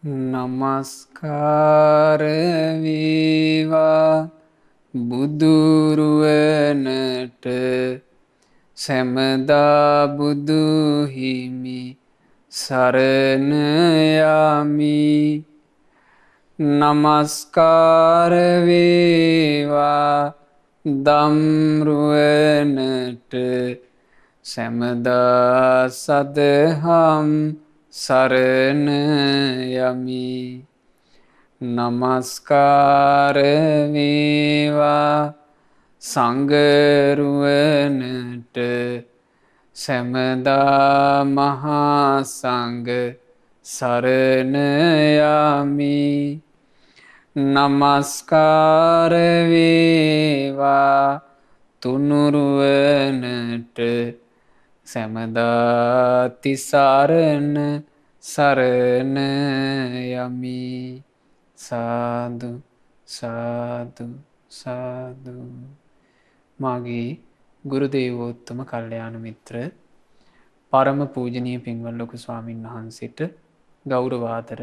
නමස්කාර වේවා බුදුරුවනට සැමදා බුදුහිමි සරණ යමි. නමස්කාර වේවා දම්රුවනට සැමදා සදහම් සරණ යමි. නමස්කාර වේවා සංඝරුවනට සැමදා මහා සංඝ සරණ යමි. නමස්කාර වේවා තුනුරුවනට සැමදා තිසරණ සරණ යමි. සාදු සාදු සාදු. මාගේ ගුරු දේවෝත්තම කල්යාණ මිත්‍ර පරම පූජනීය පින්වත් ලොකු ස්වාමීන් වහන්සේට ගෞරවාදර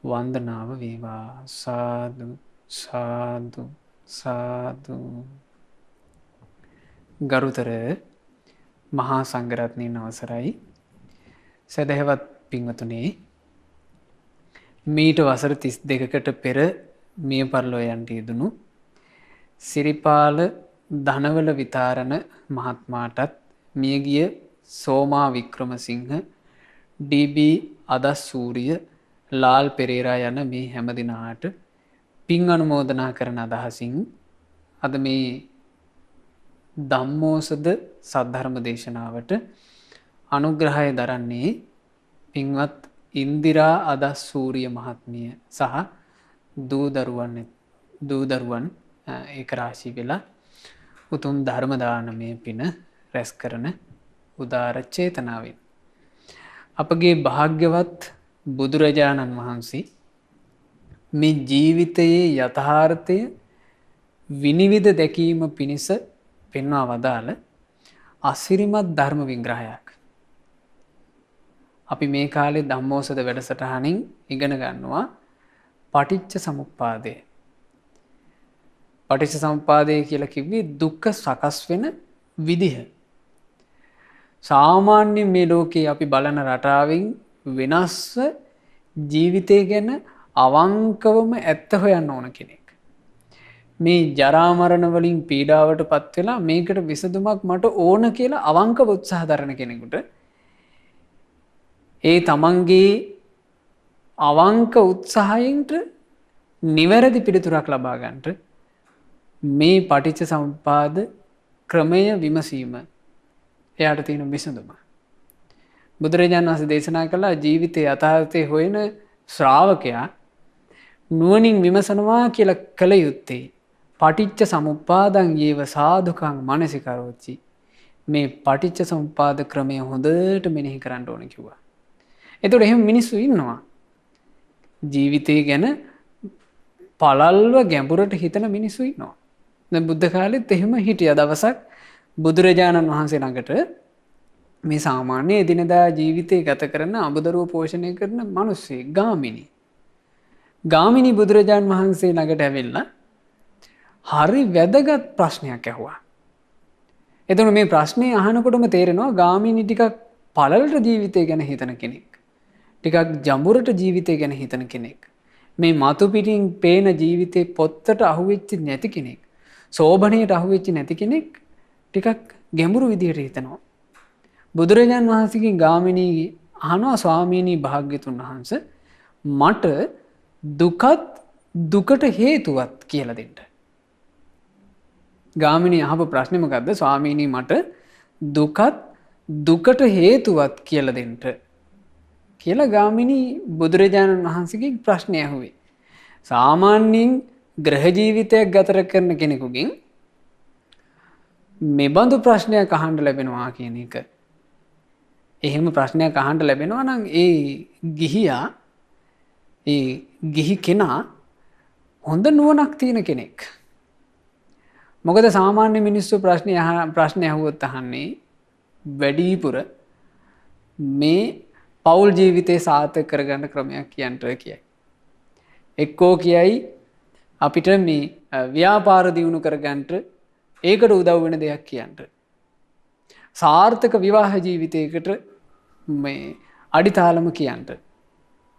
වන්දනාව වේවා. සාදු සාදු සාදු. ගරුතර මහා සංඝරත්නයන් අවසරයි. සදහවත් පින්වතුනේ, මීට වසර 32කට පෙර මිය පරලොව යන්ට යෙදුණු සිරිපාල ධනවල විතාරණ මහත්මාටත් මියගිය සෝමා වික්‍රමසිංහ, ඩී.බී. අදස්සූරිය, ලාල් පෙරේරා යන මේ හැම දෙනාට පින් අනුමෝදනා කරන අදහසින් අද මේ ධම්මෝසද සද්ධර්ම දේශනාවට අනුග්‍රහය දරන්නේ පින්වත් ඉන්දිරා අදස්සූරිය මහත්මිය සහ දූදරුවන් ඒක රාශී වෙලා උතුම් ධර්ම දානමය පින රැස් කරන උදාර චේතනාවෙන් අපගේ භාග්‍යවත් බුදුරජාණන් වහන්සේ මේ ජීවිතයේ යථාර්ථය විනිවිද දැකීම පිණිස පෙන්වා වදාළ අසිරිමත් ධර්ම විග්‍රහයක් අපි මේ කාලේ ධම්මෝසද වැඩසටහනින් ඉගෙන ගන්නවා. පටිච්ච සමුප්පාදය. පටිච්ච සමුප්පාදය කියලා කිව්වේ දුක්ඛ සකස් වෙන විදිහ. සාමාන්‍ය මේ ලෝකේ අපි බලන රටාවෙන් වෙනස්ව ජීවිතය ගැන අවංකවම ඇත්ත හොයන්න ඕන කෙනෙක්. මේ ජරා මරණ වලින් පීඩාවට පත් වෙලා මේකට විසඳුමක් මට ඕන කියලා අවංකව උත්සාහ දරන කෙනෙකුට ඒ තමන්ගේ අවංක උත්සාහයෙන්ට නිවැරදි පිළිතුරක් ලබා ගන්නට මේ පටිච්ච සමුප්පාද ක්‍රමය විමසීම එයාට තියෙන විසඳුම. බුදුරජාණන් වහන්සේ දේශනා කළා ජීවිතයේ යථාර්ථය හොයන ශ්‍රාවකයා නුවණින් විමසනවා කියලා කළ යුත්තේ පටිච්ච සමුප්පාදං යේව සාධුකං මනසිකරෝචි. මේ පටිච්ච සමුප්පාද ක්‍රමය හොඳට මෙනෙහි කරන්න ඕන කිව්වා. එතකොට එහෙම මිනිස්සු ඉන්නවා. ජීවිතය ගැන පළල්ව ගැඹුරට හිතන මිනිස්සු ඉන්නවා. දැන් බුද්ධ කාලෙත් එහෙම හිටිය දවසක් බුදුරජාණන් වහන්සේ ළඟට මේ සාමාන්‍ය එදිනදා ජීවිතය ගත කරන අඹදරුව පෝෂණය කරන මිනිස්සෙක් ගාමිණී බුදුරජාණන් වහන්සේ ළඟට ඇවිල්ලා හරි වැදගත් ප්‍රශ්නයක් ඇහුවා. එතකොට මේ ප්‍රශ්නේ අහනකොටම තේරෙනවා ගාමිණී ටිකක් පළලට ජීවිතය ගැන හිතන කෙනෙක්. ටිකක් ජඹුරට ජීවිතය ගැන හිතන කෙනෙක්. මේ මතු පිටින් පේන ජීවිතේ පොත්තට අහුවෙච්ච නැති කෙනෙක්. සෝබණයට අහුවෙච්ච නැති කෙනෙක් ටිකක් ගැඹුරු විදිහට හිතනවා. බුදුරජාන් වහන්සේගෙන් ගාමිණී අහනවා ස්වාමීනි භාග්‍යතුන් වහන්සේ මට දුකත් දුකට හේතුවත් කියලා දෙන්න. ගාමිණී අහපු ප්‍රශ්නේ මොකද්ද? ස්වාමීනි මට දුකත් දුකට හේතුවත් කියලා දෙන්න කියලා ගාමිණී බුදුරජාණන් වහන්සේගෙන් ප්‍රශ්නය ඇහුවේ. සාමාන්‍යයෙන් ග්‍රහ ජීවිතයක් ගත කරන කෙනෙකුගෙන් මෙබඳු ප්‍රශ්නයක් අහන්න ලැබෙනවා කියන එක. එහෙම ප්‍රශ්නයක් අහන්න ලැබෙනවා නම් ඒ ගිහි කෙනා හොඳ නුවණක් තියෙන කෙනෙක්. මොකද සාමාන්‍ය මිනිස්සු ප්‍රශ්න ඇහුවොත් අහන්නේ වැඩිපුර මේ පෞල් ජීවිතේ සාර්ථක කරගන්න ක්‍රමයක් කියන්ට කියයි. එක්කෝ කියයි අපිට මේ ව්‍යාපාර දියුණු කරගන්නට ඒකට උදව් වෙන දෙයක් කියන්ට. සාර්ථක විවාහ ජීවිතයකට මේ අඩිතාලම කියන්ට.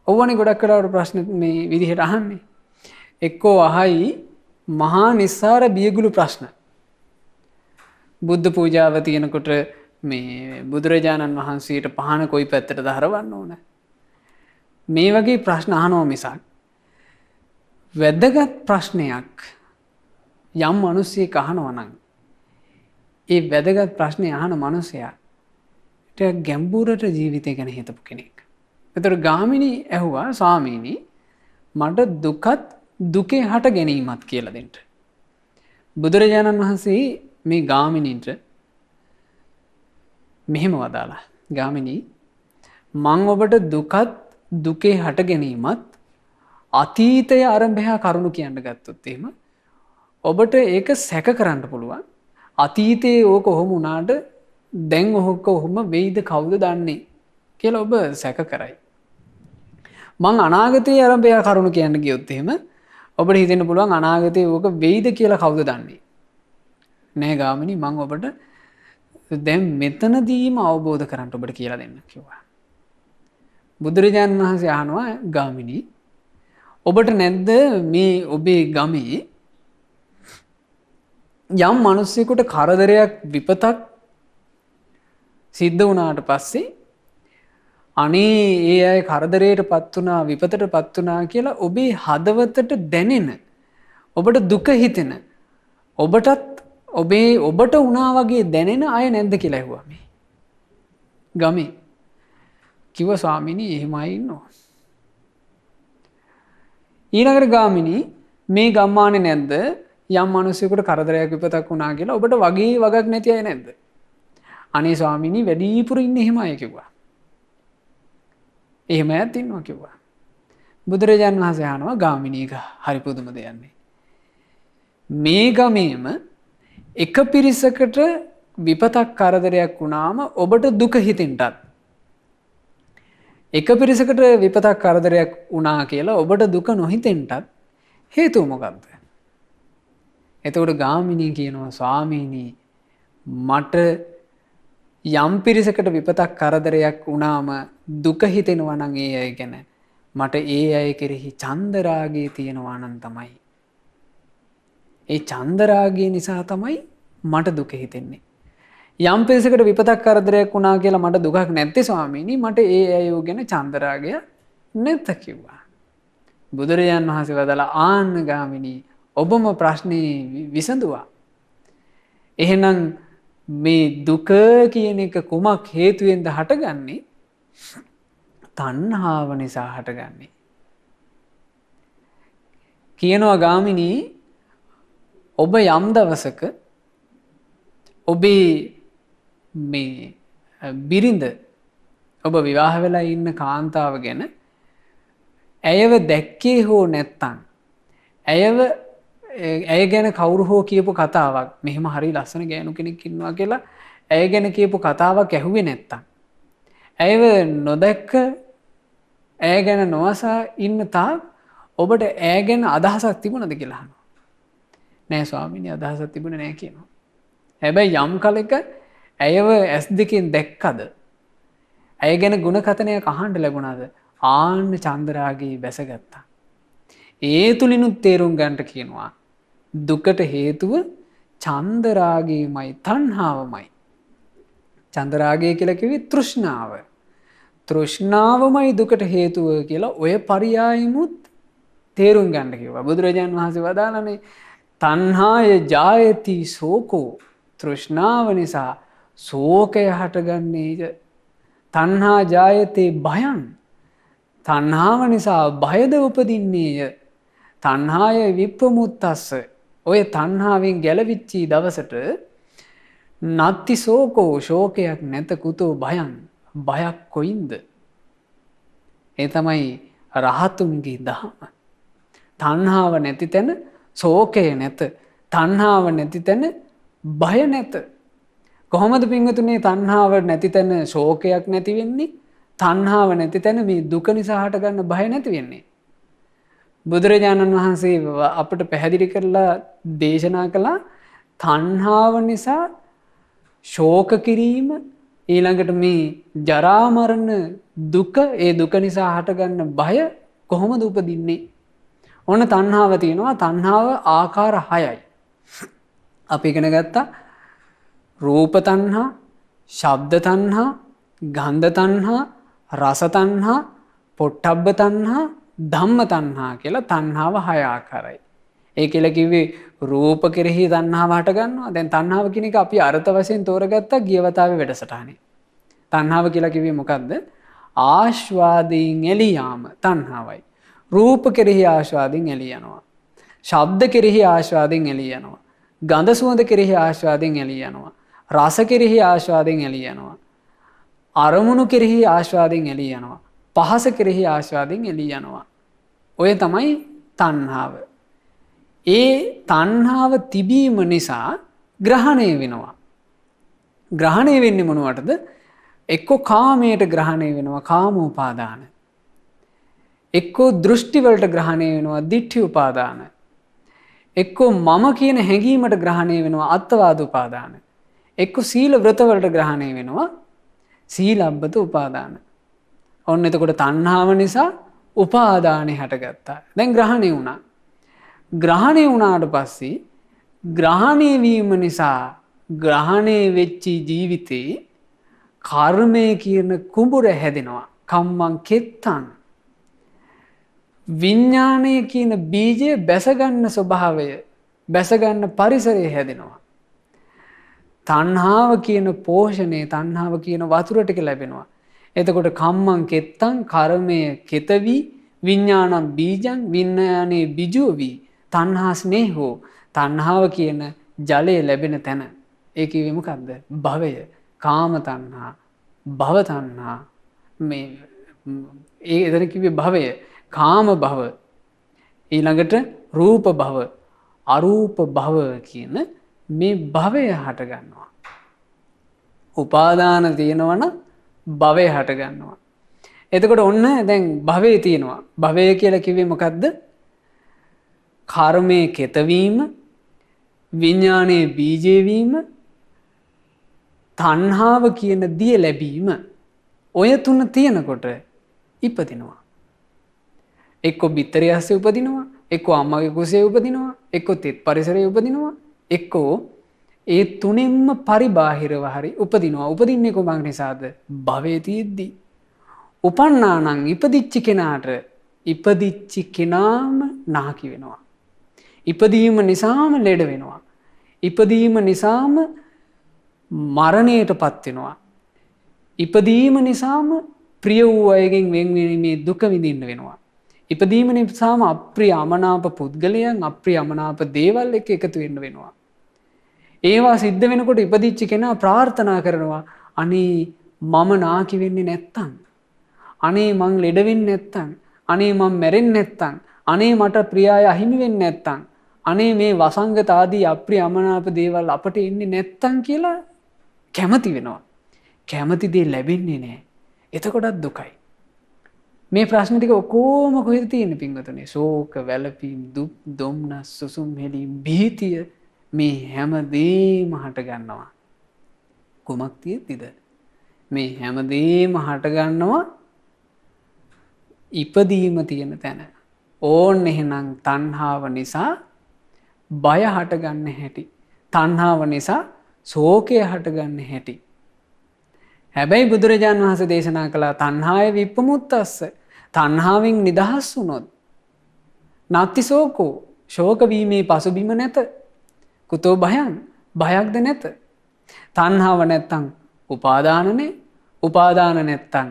ඔව්වනේ ගොඩක් කලාවට ප්‍රශ්න මේ විදිහට අහන්නේ. එක්කෝ අහයි මහා නිස්සාර බියගුළු ප්‍රශ්න. බුද්ධ පූජාව තියෙනකොට මේ බුදුරජාණන් වහන්සේට පහන කොයි පැත්තට දහරවන්න ඕන. මේ වගේ ප්‍රශ්න අහනවා මිසක් වැදගත් ප්‍රශ්නයක් යම් මිනිස්සෙක් අහනවා නම් ඒ වැදගත් ප්‍රශ්නේ අහන මිනිසයා ටික ගැඹුරට ජීවිතය ගැන හිතපු කෙනෙක්. ඒතර ගාමිණී ඇහුවා ස්වාමීනි මට දුකත් දුකේ හට ගැනීමත් කියලා දෙන්න. බුදුරජාණන් වහන්සේ මේ ගාමිණීට මෙහෙම වදාලා ගාමිණී මං ඔබට දුකත් දුකේ හට ගැනීමත් අතීතය ආරම්භය කරුණු කියන්න ගත්තොත් එහෙම ඔබට ඒක සැක කරන්න පුළුවන්. අතීතයේ ඕක ඔහොම වුණාට දැන් ඔහොක ඔහොම වෙයිද කවුද දන්නේ කියලා ඔබ සැක කරයි. මං අනාගතයේ ආරම්භය කරුණු කියන්න ගියොත් එහෙම ඔබට හිතෙන්න පුළුවන් අනාගතයේ ඕක වෙයිද කියලා කවුද දන්නේ. නෑ ගාමිණී මං ඔබට දැන් මෙතනදීම අවබෝධ කරගන්න ඔබට කියලා දෙන්න කිව්වා. බුදුරජාණන් වහන්සේ අහනවා ගාමිණී ඔබට නැද්ද මේ ඔබේ ගමේ යම් මිනිස්සෙකුට කරදරයක් විපතක් සිද්ධ වුණාට පස්සේ අනේ ඒ අය කරදරයට පත් වුණා විපතට පත් වුණා කියලා ඔබේ හදවතට දැනෙන ඔබට දුක හිතෙන ඔබටත් ඔබට වුණා වගේ දැනෙන අය නැද්ද කියලා ඇහුවා මේ ගමේ. කිව්වා ස්වාමීනි එහෙමයි ඉන්නවා. ඊළඟට ගාමිණී මේ ගම්මානේ නැද්ද යම් මිනිසෙකුට කරදරයක් විපතක් වුණා කියලා ඔබට වගේ වගක් නැති අය නැද්ද? අනේ ස්වාමීනි වැඩිපුර ඉන්නේ එහෙම අය කිව්වා. එහෙම අයත් ඉන්නවා කිව්වා. බුදුරජාණන් වහන්සේ අහනවා ගාමිණීක හරි පුදුම දෙයක්. මේ ගමේම එක පිරිසකට විපතක් කරදරයක් වුණාම ඔබට දුක හිතෙන්නත් එක පිරිසකට විපතක් කරදරයක් වුණා කියලා ඔබට දුක නොහිතෙන්නත් හේතුව මොකක්ද? එතකොට ගාමිණී කියනවා ස්වාමීනි මට යම් පිරිසකට විපතක් කරදරයක් වුණාම දුක හිතෙනවා නම් ඒ අය ගැන මට ඒ අය කෙරෙහි චන්දරාගය තියෙනවා නම් තමයි. ඒ චන්දරාගය නිසා තමයි මට දුක හිතෙන්නේ. යම් පිරිසකට විපතක් කරදරයක් වුණා කියලා මට දුකක් නැත්තේ ස්වාමීනි මට ඒ අය ගැන චන්දරාගය නැත කිව්වා. බුදුරජාන් වහන්සේ වදාලා ආන්න ගාමිණී ඔබම ප්‍රශ්නේ විසඳුවා. එහෙනම් මේ දුක කියන එක කුමක් හේතුවෙන්ද හටගන්නේ? තණ්හාව නිසා හටගන්නේ. කියනවා ගාමිණී ඔබ යම් දවසක ඔබේ මේ බිරිඳ ඔබ විවාහ වෙලා ඉන්න කාන්තාව ගැන ඇයව දැක්කේ හෝ නැත්තම් ඇය ගැන කවුරු හෝ කියපු කතාවක් මෙහෙම හරි ලස්සන ගෑනු කෙනෙක් ඉන්නවා කියලා ඇය ගැන කියපු කතාවක් ඇහුවේ නැත්තම් ඇයව නොදැක්ක ඇය ගැන නොඅසා ඉන්න තාක් ඔබට ඇය ගැන අදහසක් තිබුණද කියලා අහනවා. නෑ ස්වාමීනි අදහසක් තිබුණේ නෑ කියනවා. හැබැයි යම් කලෙක ඇයව ඇස් දෙකෙන් දැක්කද? ඇය ගැන ಗುಣ කතනයක් අහන්න ලැබුණාද? ආන්න චන්දරාගේ බැසගත්තා. ඒ තුලිනුත් තේරුම් ගන්නට කියනවා දුකට හේතුව චන්දරාගයමයි තණ්හාවමයි. චන්දරාගය කියලා කිව්වේ තෘෂ්ණාව. තෘෂ්ණාවමයි දුකට හේතුව කියලා ඔය පරියායමුත් තේරුම් ගන්න කිව්වා. බුදුරජාණන් වහන්සේ වදාළනේ තණ්හාය ජායති සෝකෝ තෘෂ්ණාව නිසා ශෝකය හටගන්නේය. තණ්හා ජායතේ භයං තණ්හාව නිසා භයද උපදින්නේය. තණ්හාය විප්පමුත්තස්ස ඔය තණ්හාවෙන් ගැලවිච්චි දවසට නත්ති සෝකෝ ශෝකයක් නැත කුතෝ භයං බයක් කොයින්ද? ඒ තමයි රහතුන්ගේ දහම. තණ්හාව නැති තැන ශෝකය නැත. තණ්හාව නැති තැන බය නැත. කොහොමද පින්වතුනි තණ්හාව නැති තැන ශෝකයක් නැති වෙන්නේ? තණ්හාව නැති තැන මේ දුක නිසා හටගන්න බය නැති වෙන්නේ. බුදුරජාණන් වහන්සේ අපට පැහැදිලි කරලා දේශනා කළා තණ්හාව නිසා ශෝක කිරීම ඊළඟට මේ ජරා මරණ දුක ඒ දුක නිසා හටගන්න බය කොහොමද උපදින්නේ? ඔන්න තණ්හාව තියෙනවා. තණ්හාව ආකාර 6යි. අපි ඉගෙන ගත්තා රූප තණ්හා, ශබ්ද තණ්හා, ගන්ධ තණ්හා, රස තණ්හා, පොට්ටබ්බ තණ්හා, ධම්ම තණ්හා කියලා තණ්හාව 6 ආකාරයි. ඒ කියලා කිව්වේ රූප කෙරෙහි තණ්හාව හට ගන්නවා. දැන් තණ්හාව කියන එක අපි අර්ථ වශයෙන් තෝරගත්තා ගිය වතාවේ වැඩසටහනේ. තණ්හාව කියලා කිව්වේ මොකද්ද? ආස්වාදයෙන් එළි යාම තණ්හාවයි. රූප කෙරෙහි ආස්වාදයෙන් එළි යනවා. ශබ්ද කෙරෙහි ආස්වාදයෙන් එළි යනවා. ගන්ධ සුවඳ කෙරෙහි ආස්වාදයෙන් එළි යනවා. රස කෙරෙහි ආස්වාදයෙන් එළි යනවා. අරමුණු කෙරෙහි ආස්වාදයෙන් එළි යනවා. පහස කෙරෙහි ආස්වාදයෙන් එළි යනවා. ඔය තමයි තණ්හාව. ඒ තණ්හාව තිබීම නිසා ග්‍රහණය වෙනවා. ග්‍රහණය වෙන්නේ මොනවටද? එක්කෝ කාමයට ග්‍රහණය වෙනවා කාමෝපාදාන. එක්කෝ දෘෂ්ටි වලට ග්‍රහණය වෙනවා දිට්ඨි උපාදාන. එක්කෝ මම කියන හැඟීමට ග්‍රහණය වෙනවා අත්වාද උපාදාන. එක්කෝ සීල ව්‍රත වලට ග්‍රහණය වෙනවා සීලබ්බත උපාදාන. ඔන්න එතකොට තණ්හාව නිසා උපාදානෙ හටගත්තා. දැන් ග්‍රහණය වුණා. ග්‍රහණය වුණාට පස්සේ ග්‍රහණය වීම නිසා ග්‍රහණය වෙච්චි ජීවිතේ කර්මය කියන කුඹුර හැදෙනවා. කම්මං කෙත්තං. විඥාණය කියන බීජය බැසගන්න ස්වභාවය බැසගන්න පරිසරය හැදෙනවා. තණ්හාව කියන පෝෂණය තණ්හාව කියන වතුර ටික ලැබෙනවා. එතකොට කම්මං කෙත්තං කර්මය කෙතවි විඥානම් බීජං විඥානේ බිජුවි තණ්හා ස්නේහෝ තණ්හාව කියන ජලය ලැබෙන තැන ඒ කිව්වේ මොකද්ද? භවය. කාම තණ්හා, භව තණ්හා මේ ඒ එතන කිව්වේ භවය. කාම භව ඊළඟට රූප භව අරූප භව කියන මේ භවය හට ගන්නවා. උපාදාන තියෙනවනම් භවය හට ගන්නවා. එතකොට ඔන්න දැන් භවය තියෙනවා. භවය කියලා කිව්වේ මොකද්ද? කර්මයේ කෙතවීම, විඥානයේ බීජේ වීම, තණ්හාව කියන දිය ලැබීම. ඔය තුන තියෙනකොට ඉපදිනවා. එක්කෝ බිත්තරේ ඇස්සේ උපදිනවා, එක්කෝ අම්මගේ කුසේ උපදිනවා, එක්කෝ තෙත් පරිසරයේ උපදිනවා, එක්කෝ ඒ තුනෙන්ම පරිබාහිරව හරි උපදිනවා. උපදින්නේ කොමක් නිසාද? භවයේ තියෙද්දි. උපන්නානම් ඉපදිච්ච කෙනාට ඉපදිච්ච කෙනාම නාකි වෙනවා. ඉපදීම නිසාම ලෙඩ වෙනවා. ඉපදීම නිසාම මරණයටපත් වෙනවා. ඉපදීම නිසාම ප්‍රිය වූ අයගෙන් වෙන්වීමේ දුක විඳින්න වෙනවා. ඉපදීම නිසාම අප්‍රිය අමනාප පුද්ගලයන් අප්‍රිය අමනාප දේවල් එක්ක එකතු වෙන්න වෙනවා. ඒවා සිද්ධ වෙනකොට ඉපදිච්ච කෙනා ප්‍රාර්ථනා කරනවා අනේ මම නාකි වෙන්නේ නැත්තම්, අනේ මං ලෙඩ වෙන්නේ නැත්තම්, අනේ මං මැරෙන්නේ නැත්තම්, අනේ මට ප්‍රිය අය අහිමි වෙන්නේ නැත්තම්, අනේ මේ වසංගත ආදී අප්‍රිය අමනාප දේවල් අපට එන්නේ නැත්තම් කියලා කැමති වෙනවා. කැමති දේ ලැබෙන්නේ නැහැ. එතකොටත් දුකයි. මේ ප්‍රශ්න ටික ඔක්කොම කොහෙද තියෙන්නේ පින්වතුනි? ශෝක, වැළපීම්, දුක්, දුම්නස්, සුසුම් හෙලීම්, භීතිය මේ හැමදේම හට ගන්නවා. කුමක් තියෙද්දිද? මේ හැමදේම හට ගන්නවා ඉපදීම තියෙන තැන. ඕන්න එහෙනම් තණ්හාව නිසා බය හටගන්න හැටි. තණ්හාව නිසා ශෝකය හටගන්න හැටි. හැබැයි බුදුරජාණන් වහන්සේ දේශනා කළා තණ්හාය විප්පමුත්තස්ස. තණ්හාවෙන් නිදහස් වුණොත් නත්ති ශෝකෝ ශෝක වීමේ පසුබිම නැත. කුතෝ භයං භයක්ද නැත. තණ්හාව නැත්තම් උපාදානනේ, උපාදාන නැත්තම්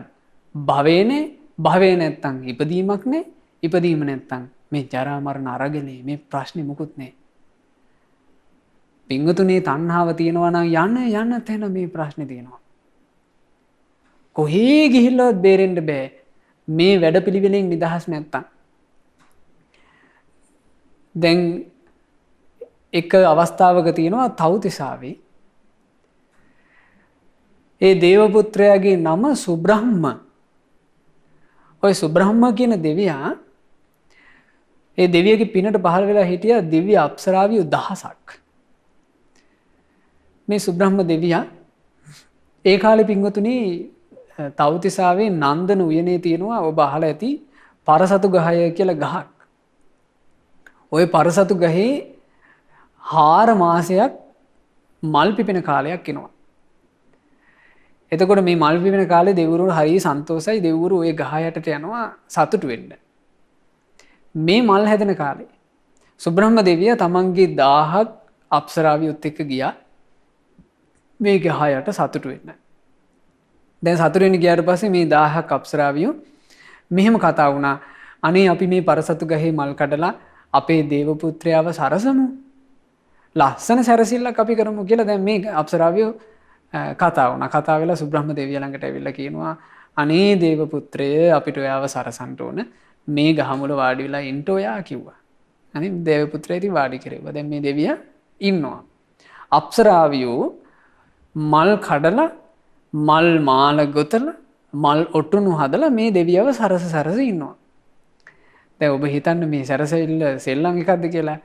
භවේනේ, භවේ නැත්තම් ඉපදීමක් නේ, ඉපදීම නැත්තම් මේ ජරා මරණ අරගලේ මේ ප්‍රශ්නේ මුකුත් නෑ. පින්වතුනේ තණ්හාව තියෙනවා නම් යන්න තැන මේ ප්‍රශ්නේ තියෙනවා. කොහේ ගිහිල්ලවත් බේරෙන්න බෑ මේ වැඩපිළිවෙලෙන් නිදහස් නැත්තම්. දැන් එක අවස්ථාවක තියෙනවා තව්තිසාවේ ඒ දේවපුත්‍රයාගේ නම සුබ්‍රහ්ම. ඔය සුබ්‍රහ්ම කියන දෙවියා ඒ දෙවියගේ පිනට පහළ වෙලා හිටිය දිව්‍ය අප්සරාවියෝ 1000ක්. මේ සුබ්‍රහ්ම දෙවියා ඒ කාලේ පින්වතුනි තව්තිසාවේ නන්දන උයනේ තියෙනවා ඔබ අහලා ඇති පරසතු ගහය කියලා ගහක්. ওই පරසතු ගහේ 4 මාසයක් මල් පිපෙන කාලයක් එනවා. එතකොට මේ මල් පිපෙන කාලේ දෙවිවරු හරිය සන්තෝෂයි දෙවිවරු ওই ගහ යටට යනවා සතුටු වෙන්න. මේ මල් හැදෙන කාලේ සුබ්‍රහ්ම දෙවියා තමන්ගේ 1000ක් අප්සරාවියොත් එක්ක ගියා මේ ගහ යට සතුටු වෙන්න. දැන් සතුටු වෙන්න ගියාට පස්සේ මේ 1000ක් අප්සරාවියෝ මෙහෙම කතා වුණා. අනේ අපි මේ පරසතු ගහේ මල් කඩලා අපේ දේව පුත්‍රයාව සරසමු. ලස්සන සැරසිල්ලක් අපි කරමු කියලා දැන් මේ අප්සරාවියෝ කතා වුණා. කතා වෙලා සුබ්‍රහ්ම දෙවියා ළඟට ඇවිල්ලා කියනවා අනේ දේව පුත්‍රය අපිට ඔයාව සරසන්න ඕන. මේ ගහ මුල වාඩි වෙලා ඉන්න ඔයා කිව්වා. අනේ දේව පුත්‍රය ඉතින් වාඩි කෙරෙව්වා. දැන් මේ දෙවියා ඉන්නවා. අප්සරාවියෝ මල් කඩලා මල් මාල ගොතලා මල් ඔටුනු හදලා මේ දෙවියව සරස ඉන්නවා. දැන් ඔබ හිතන්න මේ සැරසෙල්ල සෙල්ලම් එකක්ද කියලා.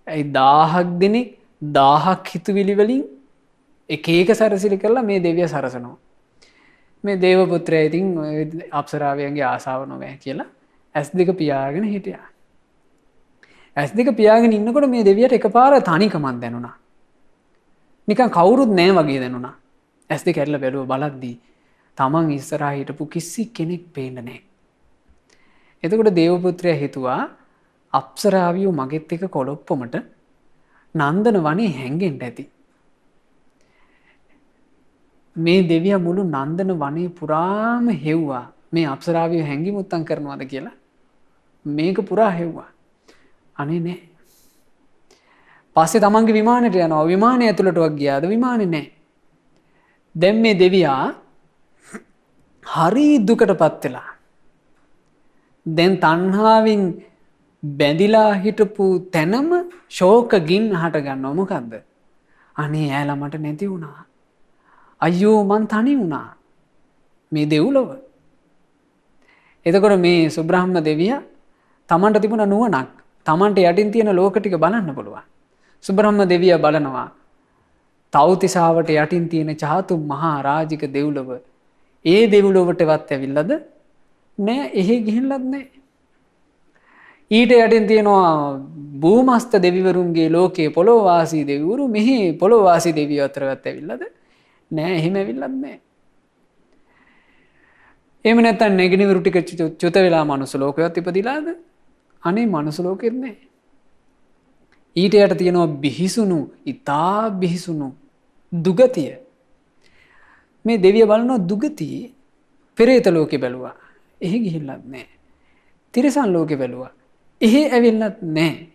ඒ 1000ක් දෙනෙක් 1000ක් හිතුවිලි වලින් එක එක සැරසිලි කරලා මේ දෙවිය සරසනවා. මේ දේව පුත්‍රයා ඉතින් අප්සරාවියන්ගේ ආසාව නොවේ කියලා S2 පියාගෙන හිටියා. S2 පියාගෙන ඉන්නකොට මේ දෙවියට එකපාර තනිකමක් දැනුණා. නිකන් කවුරුත් නැහැ වගේ දැනුණා. S2 කැඩලා බැලුව බලද්දී තමන් ඉස්සරහා හිටපු කිසි කෙනෙක් පේන්නේ නැහැ. එතකොට දේව පුත්‍රයා හිතුවා අප්සරාවියෝ මගෙත් එක කොළොප්පමට නන්දන වනේ හැංගෙන්න ඇති. මේ දෙවියා මුළු නන්දන වනේ පුරාම හෙව්වා මේ අප්සරාවියෝ හැංගි මුත්තම් කරනවාද කියලා. මේක පුරා හෙව්වා. අනේ නෑ. පස්සේ තමන්ගේ විමානයට යනවා. විමානය ඇතුළටවත් ගියාද? විමානේ නෑ. දැන් මේ දෙවියා හරි දුකටපත් වෙලා. දැන් තණ්හාවෙන් බැඳිලා හිටපු තැනම ශෝක ගින්න හට ගන්නවා. මොකද්ද? අනේ ඈලා මට නැති වුණා. අයියෝ මං තනි වුණා. මේ දෙව්ලොව. එතකොට මේ සුබ්‍රහ්ම දෙවියා තමන්ට තිබුණ නුවණක් තමන්ට යටින් තියෙන ලෝක ටික බලන්න පුළුවන්. සුබ්‍රහ්ම දෙවියා බලනවා තව්තිසාවට යටින් තියෙන චාතු මහා රාජික දෙව්ලොව. ඒ දෙව්ලොවටවත් ඇවිල්ලාද? නෑ, එහෙ ගිහිල්ලත් නෑ. ඊට යටින් තියෙනවා භූමස්ත දෙවිවරුන්ගේ ලෝකයේ පොළොවාසී දෙවිවරු. මෙහි පොළොවාසී දෙවියෝ අතරවත් ඇවිල්ලාද? නෑ, එහෙම ඇවිල්ලත් නෑ. එහෙම නැත්නම් නෙගිනිවරු ටික චුත වෙලා මනුස්ස ලෝකයක් ඉපදිලාද? අනේ මනුස්ස ලෝකෙත් නෑ. ඊට යට තියෙනවා බිහිසුණු, ඊතා බිහිසුණු දුගතිය. මේ දෙවිය බලනවා දුගතිය පෙරේත ලෝකෙ බැලුවා. එහෙ ගිහිල්ලත් නෑ. තිරිසන් ලෝකෙ බැලුවා. එහෙ ඇවිල්ලත් නෑ.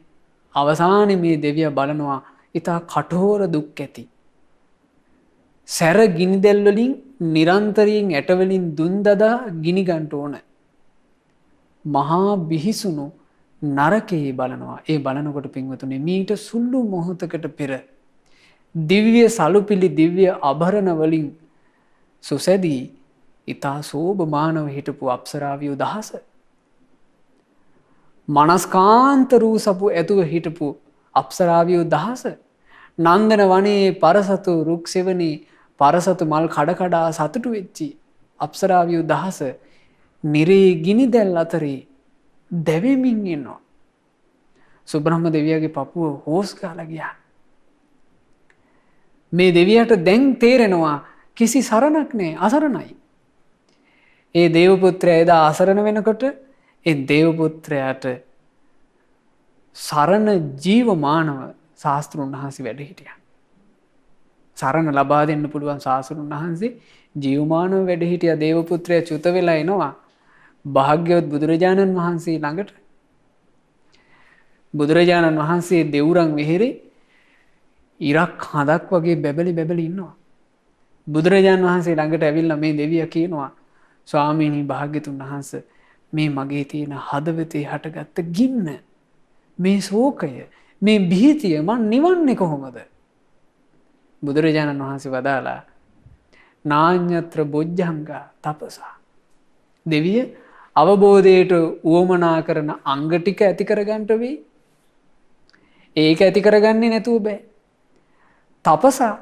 අවසානයේ මේ දෙවිය බලනවා ඊතා කඨෝර දුක් ඇති. සැර ගිනිදැල් වලින් නිරන්තරයෙන් ඇට වලින් දුන් දදා ගිනි ගන්න ඕන. මහා බිහිසුණු නරකේ බලනවා. ඒ බලනකොට පින්වතුනි මීට සුළු මොහොතකට පෙර දිව්‍ය සලුපිලි දිව්‍ය ආභරණ වලින් සුසැදී ඊතා සෝභමානව හිටපු අප්සරාවියෝ 1000. මනස්කාන්ත රූ සපු ඇතුව හිටපු අප්සරාවියෝ 1000. නන්දන වනේ පරසතු රුක් සෙවණේ පරසතු මල් කඩ කඩා සතුටු වෙච්චි අප්සරාවියෝ 1000 නිරේ ගිනි දැල් අතරේ දැවෙමින් ඉන්නවා. සුබ්‍රහ්ම දෙවියගේ පපුව හොස් ගාලා ගියා. මේ දෙවියට දැන් තේරෙනවා කිසි සරණක් නැහැ, අසරණයි. ඒ දේව පුත්‍රයා එදා අසරණ වෙනකොට ඒ දේව පුත්‍රයාට සරණ ජීවමානව ශාස්ත්‍රුන් වහන්සේ වැඩ හිටියා. සරණ ලබා දෙන්න පුළුවන් ශාස්ත්‍රුන් වහන්සේ ජීවමානව වැඩ හිටියා. දේව පුත්‍රයා චුත වෙලා එනවා භාග්‍යවත් බුදුරජාණන් වහන්සේ ළඟට. බුදුරජාණන් වහන්සේ දෙවුරන් වෙහෙරේ ඉරක් හදක් වගේ බැබලි ඉන්නවා. බුදුරජාණන් වහන්සේ ළඟට ඇවිල්ලා මේ දෙවියා කියනවා ස්වාමීනි භාග්‍යතුන් වහන්සේ මේ මගේ තියෙන හදවතේ හටගත්ත ගින්න, මේ ශෝකය, මේ භීතිය මන් නිවන්නේ කොහොමද? බුදුරජාණන් වහන්සේ වදාලා නාඤ්ඤත්‍ර බොජ්ජංගා තපසා. දෙවිය අවබෝධයට උවමනා කරන අංග ටික ඇති කරගන්න වෙයි. ඒක ඇති කරගන්නේ නැතුව බෑ. තපසා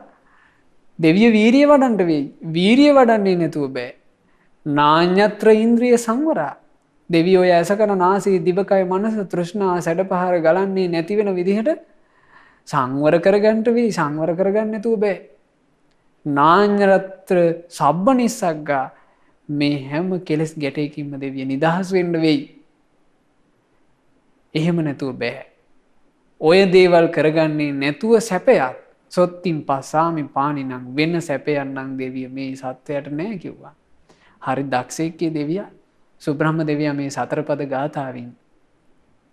දෙවිය වීරිය වඩන්න වෙයි. වීරිය වඩන්නේ නැතුව බෑ. නාඤ්‍යත්‍ර ඉන්ද්‍රිය සංවරා. දෙවියෝ ඇස කන නාසය දිවකය මනස තෘෂ්ණා සැඩපහර ගලන්නේ නැති වෙන විදිහට සංවර කරගන්න වෙයි. සංවර කරගන්න නැතුව බෑ. නාඤ්‍යත්‍ර සබ්බ නිස්සග්ගා. මේ හැම කෙලෙස් ගැටයකින්ම දෙවිය නිදහස් වෙන්න වෙයි. එහෙම නැතුව බෑ. ඔය දේවල් කරගන්නේ නැතුව සැපයක් සොත්තින් පස්සාමි පානිනම් වෙන සැපයක් නම් දෙවිය මේ සත්වයට නෑ කිව්වා. හරි දක්ෂයෙක්ගේ දෙවියා සුබ්‍රහ්ම දෙවියා මේ සතරපද ගාථාවෙන්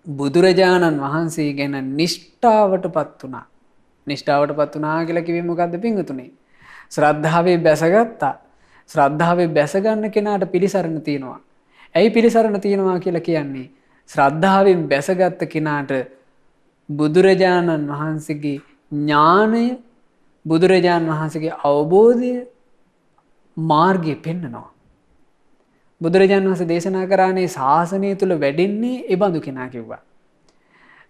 බුදුරජාණන් වහන්සේ ගැන නිෂ්ඨාවටපත් වුණා. නිෂ්ඨාවටපත් වුණා කියලා කිව්වේ මොකද්ද පින්වතුනි? ශ්‍රද්ධාවේ බැසගත්තා. ශ්‍රද්ධාවේ බැසගන්න කෙනාට පිළිසරණ තියෙනවා. ඇයි පිළිසරණ තියෙනවා කියලා කියන්නේ? ශ්‍රද්ධාවෙන් බැසගත්ත කෙනාට බුදුරජාණන් වහන්සේගේ ඥානය, බුදුරජාණන් වහන්සේගේ අවබෝධය මාර්ගය පෙන්නනවා. බුදුරජාණන් වහන්සේ දේශනා කරානේ ශාසනය තුල වැඩෙන්නේ ඒ බඳු කෙනා කිව්වා.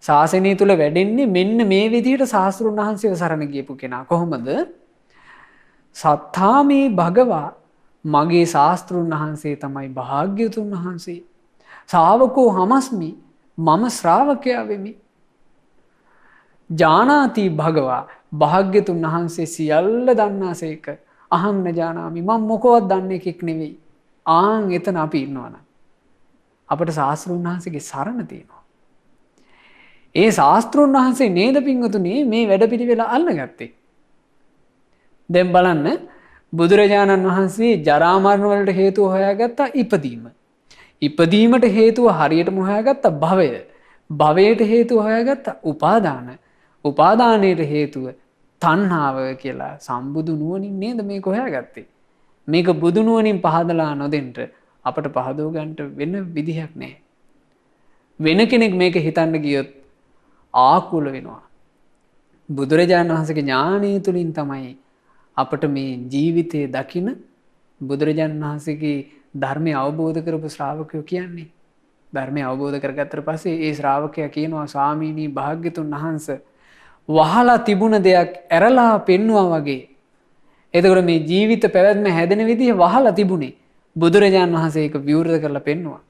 ශාසනය තුල වැඩෙන්නේ මෙන්න මේ විදිහට ශාස්ත්‍රුන් වහන්සේව සරණ ගියපු කෙනා. කොහොමද? සත්තාමේ භගවා මගේ ශාස්ත්‍රුන් වහන්සේ තමයි භාග්‍යවතුන් වහන්සේ. ශාවකෝ හමස්මි මම ශ්‍රාවකයා වෙමි. ජානාති භගවා භාග්‍යතුන් වහන්සේ සියල්ල දන්නාසේක. අහං න ජානාමි මම මොකවත් දන්නේ එකෙක් නෙවෙයි. ආන් එතන අපි ඉන්නවනම් අපට ශාස්ත්‍රුන් වහන්සේගේ සරණ තියෙනවා. ඒ ශාස්ත්‍රුන් වහන්සේ නේද පින්වතුනි මේ වැඩපිළිවෙල අල්ලගත්තේ. දැන් බලන්න බුදුරජාණන් වහන්සේ ජරා මරණ වලට හේතුව හොයාගත්තා ඉපදීම. ඉපදීමට හේතුව හරියටම හොයාගත්තා භවය. භවයට හේතුව හොයාගත්තා උපාදාන. උපාදානයට හේතුව තණ්හාව කියලා සම්බුදු නුවණින් නේද මේක හොයාගත්තේ. මේක බුදු නුවණින් පහදලා නොදෙන්න අපට පහදව ගන්නට වෙන විදිහක් නැහැ. වෙන කෙනෙක් මේක හිතන්න ගියොත් ආකුල වෙනවා. බුදුරජාණන් වහන්සේගේ ඥානය තුලින් තමයි අපට මේ ජීවිතයේ දකින බුදුරජාණන් වහන්සේගේ ධර්මය අවබෝධ කරපු ශ්‍රාවකයෝ කියන්නේ. ධර්මය අවබෝධ කරගත්තට පස්සේ ඒ ශ්‍රාවකයා කියනවා ස්වාමීනි භාග්‍යතුන් වහන්සේ වහලා තිබුණ දෙයක් ඇරලා පෙන්නවා වගේ. එතකොට මේ ජීවිත පැවැත්ම හැදෙන විදිහ වහලා තිබුණේ බුදුරජාණන් වහන්සේ ඒක විවෘත කරලා පෙන්නවා.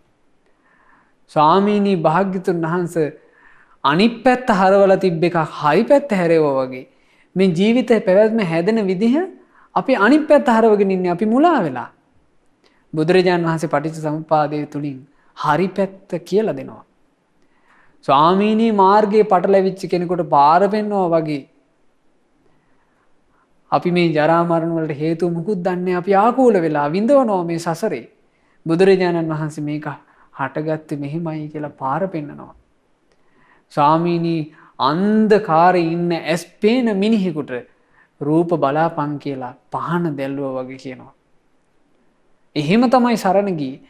ස්වාමීනි භාග්‍යතුන් වහන්සේ අනිත් පැත්ත හරවලා තිබ්බ එක හයි පැත්ත හැරෙවුවා වගේ. මේ ජීවිතේ පැවැත්ම හැදෙන විදිහ අපි අනිත් පැත්ත හරවගෙන ඉන්නේ අපි මුලා වෙලා. බුදුරජාණන් වහන්සේ පටිච්චසමුප්පාදයේ තුලින් හරි පැත්ත කියලා දෙනවා. ස්වාමීනි මාර්ගයේ පටලැවිච්ච කෙනෙකුට පාර පෙන්වනවා වගේ. අපි මේ ජරා මරණ වලට හේතු මුකුත් දන්නේ අපි ආකූල වෙලා විඳවනවා මේ සසරේ. බුදුරජාණන් වහන්සේ මේක හටගත්තේ මෙහිමයි කියලා පාර පෙන්නනවා. ස්වාමීනි අන්ධකාරේ ඉන්න ඇස් පේන මිනිහෙකුට රූප බලාපන් කියලා පහන දැල්වුවා වගේ කියනවා. එහෙම තමයි සරණ ගියේ.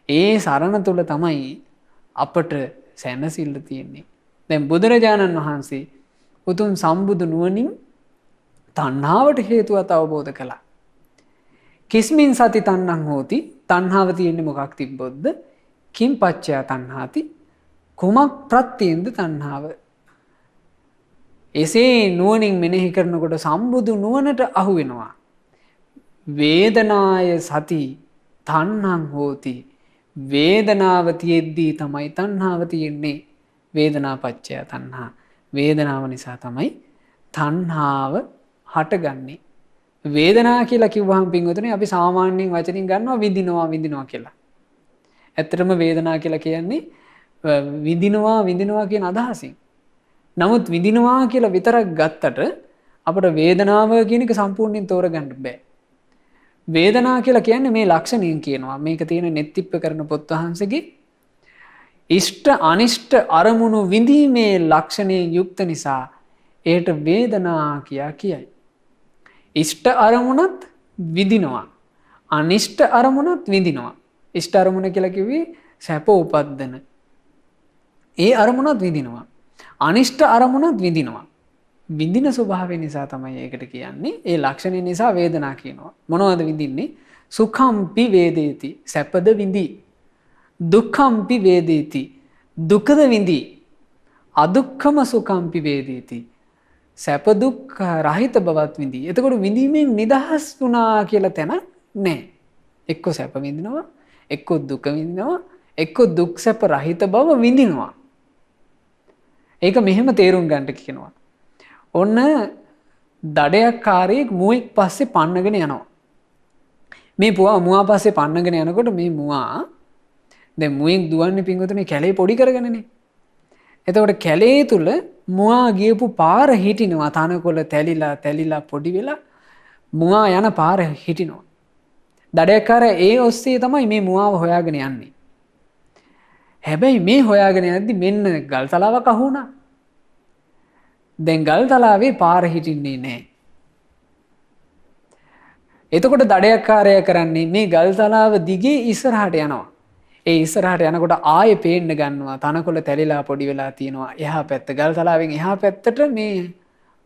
ඒ සරණ තුල තමයි අපට සැනසෙල්ල තියෙන්නේ. දැන් බුදුරජාණන් වහන්සේ උතුම් සම්බුදු නුවණින් තණ්හාවට හේතුවත් අවබෝධ කළා. කිස්මින් සති තණ්හං හෝති. තණ්හාව තියෙන්නේ මොකක් තිබ්බොත්ද? කිම් පච්චය තණ්හාති. කුමක් ප්‍රත්‍යෙන්ද තණ්හාව? එසේ නුවණින් මෙනෙහි කරනකොට සම්බුදු නුවණට අහු වෙනවා. වේදනාය සති තණ්හං හෝති. වේදනාව තියෙද්දී තමයි තණ්හාව තියෙන්නේ. වේදනා පච්චය තණ්හා. වේදනාව නිසා තමයි තණ්හාව හටගන්නේ. වේදනා කියලා කිව්වහම පින්වතුනි අපි සාමාන්‍යයෙන් වචනින් ගන්නවා විඳිනවා කියලා. ඇත්තටම වේදනා කියලා කියන්නේ විඳිනවා කියන අදහසින්. නමුත් විඳිනවා කියලා විතරක් ගත්තට අපට වේදනාව කියන එක සම්පූර්ණයෙන් තෝරගන්න බෑ. වේදනා කියලා කියන්නේ මේ ලක්ෂණයෙන් කියනවා. මේක තියෙන නෙත්තිප්ප කරන පොත් වහන්සේගේ ඉෂ්ට අනිෂ්ට අරමුණු විඳීමේ ලක්ෂණයෙන් යුක්ත නිසා ඒට වේදනා කියයි. ඉෂ්ට අරමුණත් විඳිනවා. අනිෂ්ට අරමුණත් විඳිනවා. ඉෂ්ට අරමුණ කියලා කිව්වේ සැප උපද්දන. ඒ අරමුණත් විඳිනවා. අනිෂ්ට අරමුණත් විඳිනවා. විඳින ස්වභාවය නිසා තමයි ඒකට කියන්නේ. ඒ ලක්ෂණය නිසා වේදනා කියනවා. මොනවද විඳින්නේ? සුඛම්පි වේදේති. සැපද විඳි. දුක්ඛම්පි වේදේති. දුකද විඳී. අදුක්ඛම සුඛම්පි වේදේති. සැප දුක් රහිත බවත් විඳී. එතකොට විඳීමෙන් නිදහස් වුණා කියලා තැන නැහැ. එක්ක සැප විඳිනවා, එක්ක දුක විඳිනවා, එක්ක දුක් සැප රහිත බව විඳිනවා. ඒක මෙහෙම තේරුම් ගන්නට කියනවා. ඔන්න දඩයක්කාරයෙක් මුවෙක් පස්සේ පන්නගෙන යනවා. මේ මුවා පස්සේ පන්නගෙන යනකොට මේ මුවා දැන් මුවෙක් දුවන්නේ පින්වතුනි කැලේ පොඩි කරගෙනනේ. එතකොට කැලේ තුල මුවා ගියපු පාර හිටිනවා. තනකොළ තැලිලා පොඩි වෙලා මුවා යන පාර හිටිනවා. දඩයක්කාරයා ඒ ඔස්සේ තමයි මේ මුවාව හොයාගෙන යන්නේ. හැබැයි මේ හොයාගෙන යද්දි මෙන්න ගල් තලාවක් අහු වුණා. දැන් ගල් තලාවේ පාර හිටින්නේ නැහැ. එතකොට දඩයක්කාරයා කරන්නේ මේ ගල් තලාව දිගේ ඉස්සරහට යනවා. ඒ ඉස්සරහට යනකොට ආයෙ පේන්න ගන්නවා තනකොළ තැලිලා පොඩි වෙලා තියෙනවා. එහා පැත්ත ගල් තලාවෙන් එහා පැත්තට මේ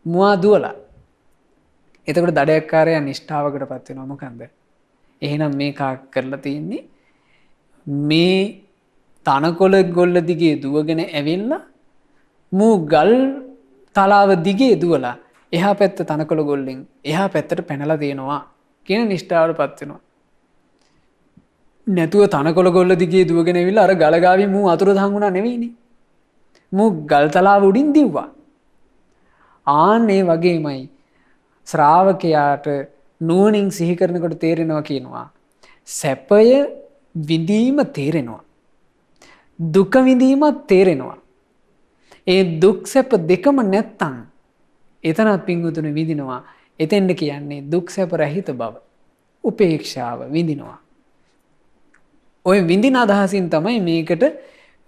මුවා දුවලා. එතකොට දඩයක්කාරයා නිෂ්ඨාවකටපත් වෙනවා. මොකන්ද? එහෙනම් මේක කරලා තියෙන්නේ මේ තනකොළ ගොල්ල දිගේ දුවගෙන ඇවිල්ලා මූ ගල් තලාව දිගේ දුවලා එහා පැත්ත තනකොළ ගොල්ලෙන් එහා පැත්තට පැනලා තියෙනවා කියන නිෂ්ඨාවටපත් වෙනවා. නැතුව තනකොළ ගොල්ල දිගේ දුවගෙන ඇවිල්ලා අර ගලගාවේ මූ අතුරුදහන් වුණා නෙවෙයිනේ. මූ ගල් තලාව උඩින් දිව්වා. ආන්නේ වගේමයි ශ්‍රාවකයාට නුවණින් සිහි කරනකොට තේරෙනවා කියනවා. සැපය විඳීම තේරෙනවා. දුක විඳීමත් තේරෙනවා. ඒ දුක් සැප දෙකම නැත්තම් එතනත් පිංගුතුනේ විඳිනවා. එතෙන්ද කියන්නේ දුක් සැප රහිත බව. උපේක්ෂාව විඳිනවා. ඔය විඳින අදහසින් තමයි මේකට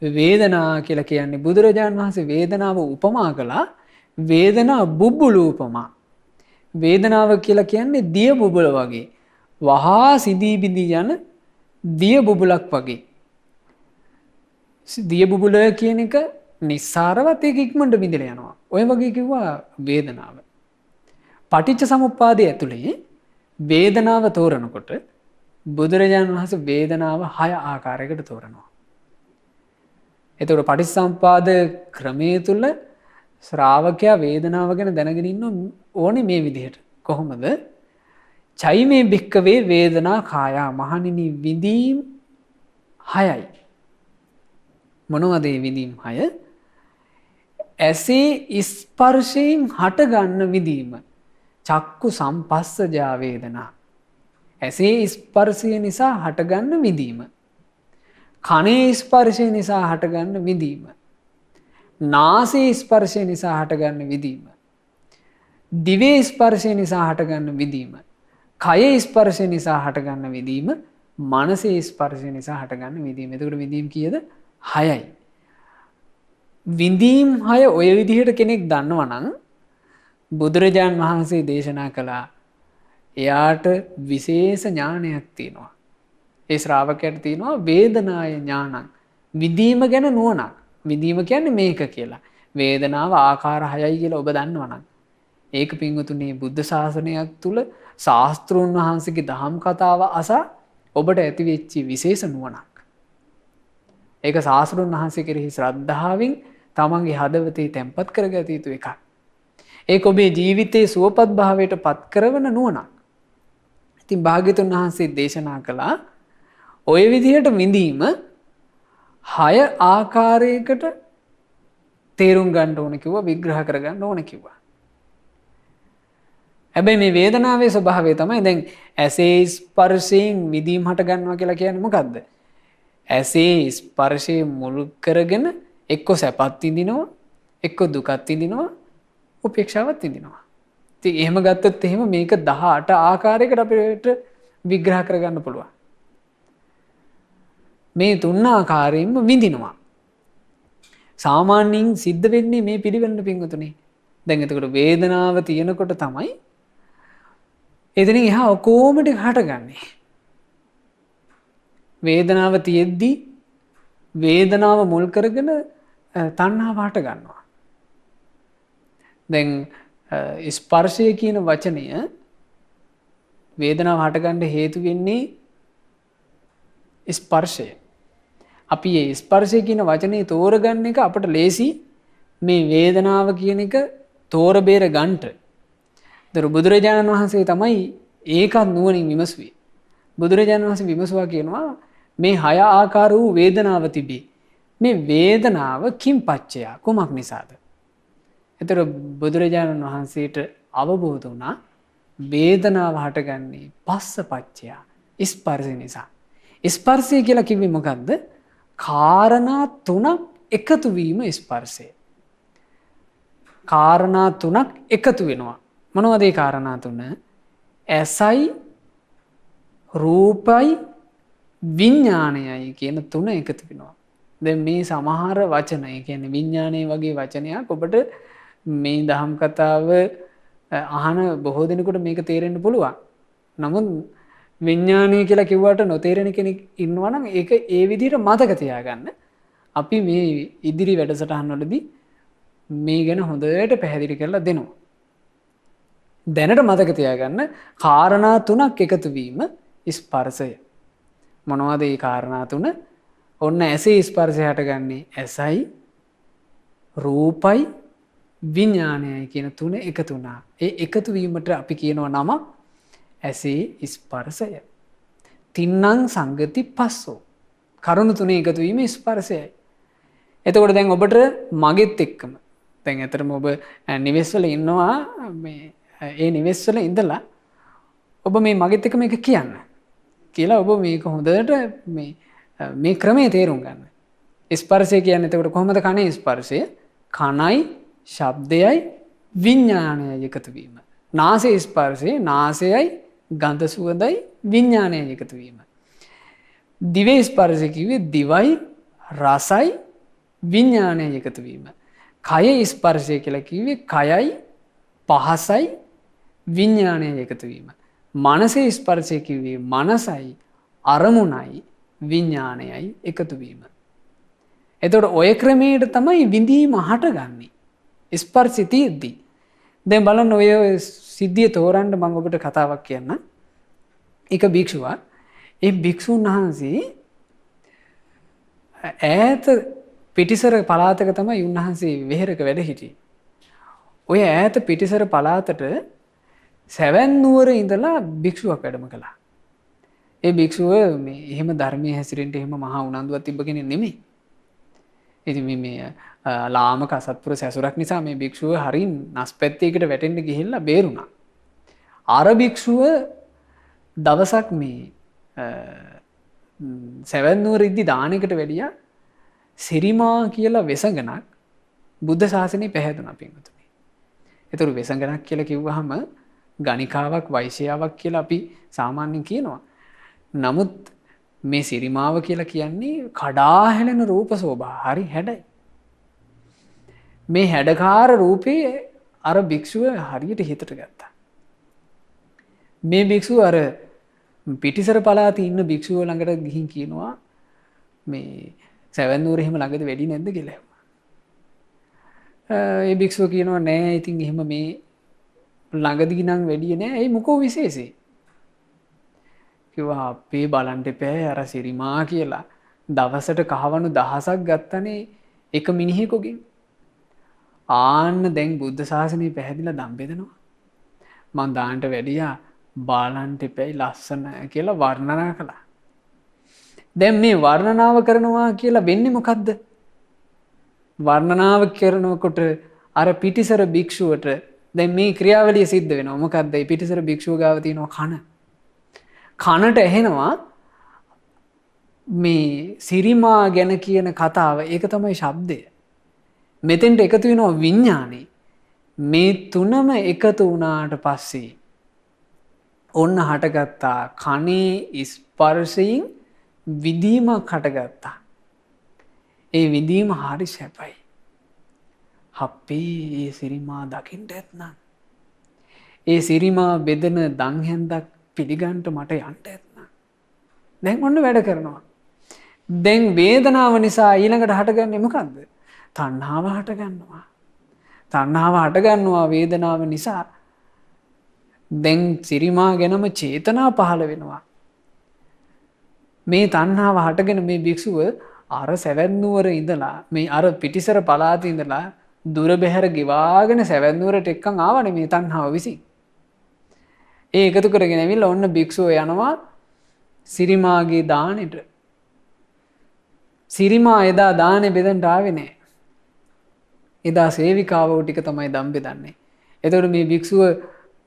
වේදනා කියලා කියන්නේ. බුදුරජාණන් වහන්සේ වේදනාව උපමා කළා වේදනා බුබ්බුලු උපමා. වේදනාව කියලා කියන්නේ දිය බුබුල වගේ. වහා සිදී බිඳී යන දිය බුබුලක් වගේ. දිය බුබුල කියන එක නිස්සාරවත් ඒක ඉක්මනට බිඳලා යනවා. ඔය වගේ කිව්වා වේදනාව. පටිච්ච සමුප්පාදයේ ඇතුලේ වේදනාව තෝරනකොට බුදුරජාණන් වහන්සේ වේදනාව 6 ආකාරයකට තෝරනවා. එතකොට පටිච්චසමුප්පාද ක්‍රමයේ තුල ශ්‍රාවකයා වේදනාව ගැන දැනගෙන ඉන්න ඕනේ මේ විදිහට. කොහොමද? චෛමේ භික්කවේ වේදනා කායා මහණෙනි විඳීම් 6යි. මොනවද මේ විඳීම් 6? ඇසේ ස්පර්ශයෙන් හටගන්න විඳීම. චක්කු සම්පස්සජා වේදනා. ඇසේ ස්පර්ශය නිසා හටගන්න විඳීම. කනේ ස්පර්ශය නිසා හටගන්න විඳීම. නාසයේ ස්පර්ශය නිසා හටගන්න විඳීම. දිවේ ස්පර්ශය නිසා හටගන්න විඳීම. කයේ ස්පර්ශය නිසා හටගන්න විඳීම. මනසේ ස්පර්ශය නිසා හටගන්න විඳීම. එතකොට විඳීම් කීයද? 6යි. විඳීම් 6 ඔය විදිහට කෙනෙක් දන්නවා නම් බුදුරජාන් වහන්සේ දේශනා කළා එයාට විශේෂ ඥානයක් තියෙනවා. ඒ ශ්‍රාවකයාට තියෙනවා වේදනාය ඥානං. විඳීම ගැන නුවණක්. විඳීම කියන්නේ මේක කියලා. වේදනාව ආකාර 6යි කියලා ඔබ දන්නවනම් ඒක පින්වතුනි බුද්ධ ශාසනයක් තුල ශාස්ත්‍රෝන් වහන්සේගේ දහම් කතාව අසා ඔබට ඇති වෙච්ච විශේෂ නුවණක්. ඒක ශාස්ත්‍රෝන් වහන්සේ කෙරෙහි ශ්‍රද්ධාවෙන් තමන්ගේ හදවතේ තැම්පත් කරගත යුතු එකක්. ඒක ඔබේ ජීවිතයේ සුවපත් භාවයට පත් කරවන නුවණක්. ඉතින් භාග්‍යතුන් වහන්සේ දේශනා කළා ඔය විදිහට විඳීම 6 ආකාරයකට තේරුම් ගන්න ඕන කිව්වා, විග්‍රහ කරගන්න ඕන කිව්වා. හැබැයි මේ වේදනාවේ ස්වභාවය තමයි දැන් ඇසේ ස්පර්ශයෙන් විඳීම් හට ගන්නවා කියලා කියන්නේ මොකද්ද? ඇසේ ස්පර්ශයේ මුල් කරගෙන එක්ක සැපත් විඳිනවා, එක්ක දුකත් විඳිනවා, උපේක්ෂාවත් විඳිනවා. ඉතින් එහෙම ගත්තොත් එහෙම මේක 18 ආකාරයකට අපිට විග්‍රහ කරගන්න පුළුවන්. මේ 3 ආකාරයෙන්ම විඳිනවා. සාමාන්‍යයෙන් සිද්ධ වෙන්නේ මේ පිළිවෙලට පින්වතුනි. දැන් එතකොට වේදනාව තියෙනකොට තමයි එතනින් එහා ඔකෝම ටික හටගන්නේ. වේදනාව තියෙද්දි වේදනාව මුල් කරගෙන තණ්හාව හට ගන්නවා. දැන් ස්පර්ශය කියන වචනය වේදනාව හටගන්න හේතු වෙන්නේ ස්පර්ශය. අපි ඒ ස්පර්ශය කියන වචනේ තෝරගන්න එක අපට ලේසි මේ වේදනාව කියන එක තෝර බේර ගන්නට. දර බුදුරජාණන් වහන්සේ තමයි ඒකත් නුවණින් විමසුවේ. බුදුරජාණන් වහන්සේ විමසුවා කියනවා මේ 6 ආකාර වූ වේදනාව තිබේ. මේ වේදනාව කිම් පච්චය කුමක් නිසාද? එතකොට බුදුරජාණන් වහන්සේට අවබෝධ වුණා වේදනාව හටගන්නේ පස්ස පච්චය ස්පර්ශ නිසා. ස්පර්ශය කියලා කිව්වේ මොකද්ද? කාරණා තුනක් එකතු වීම ස්පර්ශය. කාරණා තුනක් එකතු වෙනවා. මොනවද ඒ කාරණා තුන? ඇසයි රූපයි විඥානයයි කියන තුන එකතු වෙනවා. දැන් මේ සමහර වචන, ඒ කියන්නේ විඥානය වගේ වචනයක් ඔබට මේ දහම් කතාව අහන බොහෝ දෙනෙකුට මේක තේරෙන්න පුළුවන්. නමුත් විඥානය කියලා කිව්වට නොතේරෙන කෙනෙක් ඉන්නවා නම් ඒක ඒ විදිහට මතක තියාගන්න. අපි මේ ඉදිරි වැඩසටහන් වලදී මේ ගැන හොඳට පැහැදිලි කරලා දෙනවා. දැනට මතක තියාගන්න කාරණා තුනක් එකතු වීම ස්පර්ශය. මොනවද ඒ කාරණා තුන? ඔන්න ඇසේ ස්පර්ශය හටගන්නේ ඇසයි රූපයි විඥානයයි කියන තුන එකතු වුණා. ඒ එකතු වීමට අපි කියනවා නම ඇසේ ස්පර්ශය. තින්නම් සංගති පස්සෝ. කරුණු තුනේ එකතු වීම ස්පර්ශයයි. එතකොට දැන් ඔබට මගෙත් එක්කම දැන් ඇත්තටම ඔබ නිවෙස් වල ඉන්නවා මේ ඒ නිවෙස් වල ඉඳලා ඔබ මේ මගෙත් එක්ක මේක කියන්න කියලා ඔබ මේක හොඳට මේ ක්‍රමයේ තේරුම් ගන්න. ස්පර්ශය කියන්නේ එතකොට කොහොමද කනේ ස්පර්ශය? කනයි ශබ්දයයි විඥානයයි එකතු වීම. නාසයේ ස්පර්ශය නාසයයි ගන්ධ සුවඳයි විඥානයයි එකතු වීම. දිවේ ස්පර්ශය කිව්වේ දිවයි රසයි විඥානයයි එකතු වීම. කයේ ස්පර්ශය කියලා කිව්වේ කයයි පහසයි විඥානයයි එකතු වීම. මනසේ ස්පර්ශය කිව්වේ මනසයි අරමුණයි විඥානයයි එකතු වීම. එතකොට ඔය ක්‍රමයට තමයි විඳීම හටගන්නේ. ස්පර්ශය තියෙද්දී. දැන් බලන්න ඔය සිද්ධිය තෝරන්න මම ඔබට කතාවක් කියන්න. එක භික්ෂුවක් ඒ භික්ෂුන් වහන්සේ ඈත පිටිසර පළාතක තමයි උන්වහන්සේ වෙහෙරක වැඩ හිටියේ. ඔය ඈත පිටිසර පළාතට සැවැන් නුවර ඉඳලා භික්ෂුවක් වැඩම කළා. ඒ භික්ෂුව මේ එහෙම ධර්මයේ හැසිරෙන්න එහෙම මහා උනන්දුවක් තිබ්බ කෙනෙක් නෙමෙයි. ඉතින් මේ ලාමක අසත්පුර සැසුරක් නිසා මේ භික්ෂුව හරින් නැස්පැත්තේකට වැටෙන්න ගිහිල්ලා බේරුණා. අර භික්ෂුව දවසක් මේ සැවැන් නුවර ඉද්දි දානෙකට වැඩියා සිරිමා කියලා වෙසඟනක් බුද්ධ ශාසනය පැහැදුනා පින්වතුනි. ඒතර වෙසඟනක් කියලා කිව්වහම ගණිකාවක් වෛශ්‍යාවක් කියලා අපි සාමාන්‍යයෙන් කියනවා. නමුත් මේ සිරිමාව කියලා කියන්නේ කඩා හැලෙන රූප සෝභා. හරි හැඩයි. මේ හැඩකාර රූපේ අර භික්ෂුව හරියට හිතට ගත්තා. මේ භික්ෂුව අර පිටිසර පළාතේ ඉන්න භික්ෂුව ළඟට ගිහින් කියනවා මේ සැවැන් නුවර එහෙම ළඟද වැඩි නැද්ද කියලා. ඒ භික්ෂුව කියනවා නෑ ඉතින් එහෙම මේ ළඟදී නම් වැඩි නෑ. ඒ මොකෝ විශේෂේ? කිව්වා අපේ බලන්න එපෑ අර සිරිමා කියලා දවසට කහවණු දහසක් ගත්තනේ එක මිනිහෙකුගෙන්. ආන්න දැන් බුද්ධ ශාසනය පැහැදිලා දම් බෙදනවා. මං දාන්නට වැඩියා බලන්න එපැයි ලස්සන කියලා වර්ණනා කළා. දැන් මේ වර්ණනාව කරනවා කියලා වෙන්නේ මොකද්ද? වර්ණනාව කරනකොට අර පිටිසර භික්ෂුවට දැන් මේ ක්‍රියාවලිය සිද්ධ වෙනවා. මොකද්ද? මේ පිටිසර භික්ෂුව ගාව තියෙනවා කන. කනට ඇහෙනවා මේ සිරිමා ගැන කියන කතාව. ඒක තමයි ශබ්දය. මෙතෙන්ට එකතු වෙනවා විඥානේ. මේ තුනම එකතු වුණාට පස්සේ ඔන්න හටගත්තා කනේ ස්පර්ශයෙන් විදීමක් හටගත්තා. ඒ විදීම හරි සැපයි. හප්පේ ඒ සිරිමා දකින්න ඇත්නම්. ඒ සිරිමා බෙදෙන දන් හැන්දක් පිළිගන්න මට යන්න ඇත්නම්. දැන් ඔන්න වැඩ කරනවා. දැන් වේදනාව නිසා ඊළඟට හටගන්නේ මොකද්ද? තණ්හාව හටගන්නවා. තණ්හාව හටගන්නවා වේදනාව නිසා. දැන් සිරිමා ගැනම චේතනා පහළ වෙනවා. මේ තණ්හාව හටගෙන මේ භික්ෂුව අර සැවැත්නුවර ඉඳලා මේ අර පිටිසර පළාතේ ඉඳලා දුර බැහැර ගෙවාගෙන සැවැත්නුවරට එක්කන් ආවනේ මේ තණ්හාව විසින්. ඒ එකතු කරගෙන ඇවිල්ලා ඔන්න භික්ෂුව යනවා සිරිමාගේ දානෙට. සිරිමා එදා දානේ බෙදන්න ආවේ නැහැ. එදා සේවිකාවෝ ටික තමයි දම් බෙදන්නේ. එතකොට මේ භික්ෂුව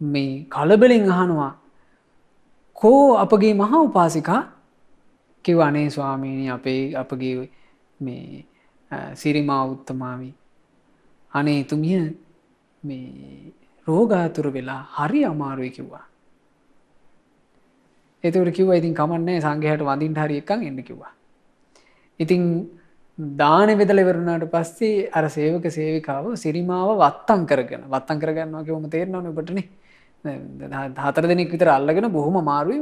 මේ කලබලෙන් අහනවා කෝ අපගේ මහා උපාසිකා කිව්වා අනේ ස්වාමීනි අපගේ මේ සිරිමා උත්තමාවි අනේ තුමිය මේ රෝගාතුර වෙලා හරි අමාරුයි කිව්වා. එතකොට කිව්වා ඉතින් කමන්නේ සංඝයාට වඳින්න හරි එක්කන් එන්න කිව්වා. ඉතින් දානේ බෙදලා ඉවරුණාට පස්සේ අර සේවක සේවිකාව සිරිමාව වත්තම් කරගන්නවා කියවම තේරෙනවනේ ඔබටනේ. 4 දිනක් විතර අල්ලගෙන බොහොම අමාරුයි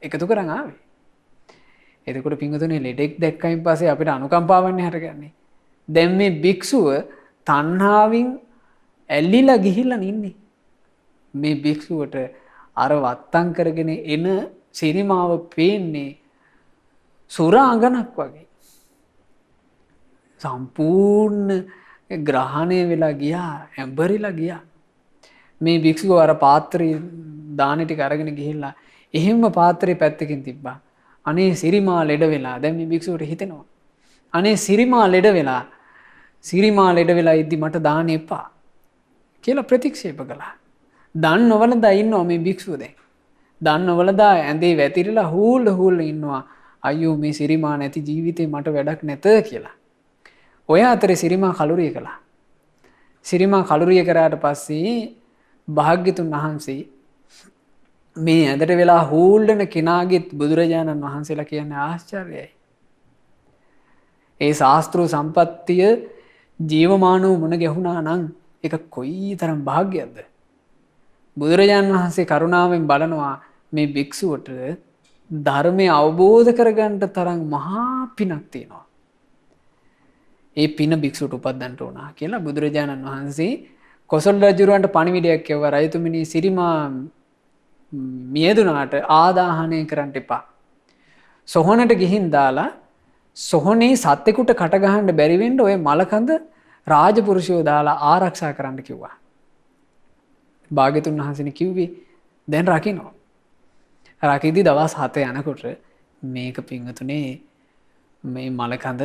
එකතු කරන් ආවේ. එතකොට පින්වතුනි ලෙඩෙක් දැක්කයින් පස්සේ අපිට අනුකම්පාවන්නේ හටගන්නේ. දැන් මේ භික්ෂුව තණ්හාවෙන් ඇලිලා ගිහිල්ලා ඉන්නේ. මේ භික්ෂුවට අර වත්තම් කරගෙන එන සිරිමාව පේන්නේ සුරාංගනක් වගේ. සම්පූර්ණ ග්‍රහණය වෙලා ගියා, ඇඹරිලා ගියා. මේ භික්ෂුව අර පාත්‍රය දානෙ ටික අරගෙන ගිහිල්ලා එහෙම්ම පාත්‍රේ පැත්තකින් තිබ්බා. අනේ සිරිමා ලෙඩ වෙලා. දැන් මේ භික්ෂුවට හිතෙනවා. අනේ සිරිමා ලෙඩ වෙලා ඉද්දි මට දාන්න එපා කියලා ප්‍රතික්ෂේප කළා. දන් නොවලදා ඉන්නවා මේ භික්ෂුව දැන්. දන් නොවලදා ඇඳේ වැතිරිලා හූල් ඉන්නවා. අයියෝ මේ සිරිමා නැති ජීවිතේ මට වැඩක් නැත කියලා. ඔය අතරේ සිරිමා කලුරිය කළා. සිරිමා කලුරිය කරාට පස්සේ භාග්‍යතුන් වහන්සේ මේ ඇඳට වෙලා හූල්ඩන කෙනාගෙත් බුදුරජාණන් වහන්සේලා කියන්නේ ආශ්චර්යයි. ඒ ශාස්ත්‍රූ සම්පත්තිය ජීවමානව මුණ ගැහුණා නම් ඒක කොයි තරම් භාග්‍යයක්ද. බුදුරජාණන් වහන්සේ කරුණාවෙන් බලනවා මේ භික්ෂුවට ධර්මය අවබෝධ කරගන්න තරම් මහා පිනක් තියෙනවා. ඒ පින භික්ෂුවට උපදින්න ඕන කියලා බුදුරජාණන් වහන්සේ කොසල් රජුරවන්ට පණිවිඩයක් යවුවා. රජතුමනි සිරිමා මියදුනාට ආදාහනය කරන්න එපා. සොහොනට ගිහින් දාලා සොහොනේ සත්ෙකුට කට ගහන්න බැරි වෙන්න ඔය මලකඳ රාජපුරුෂයෝ දාලා ආරක්ෂා කරන්න කිව්වා. භාග්‍යතුන් වහන්සේනේ කිව්වේ දැන් රකින්නවා. රකිද්දි දවස් 7 යනකොට මේක පිංගතුනේ මේ මලකඳ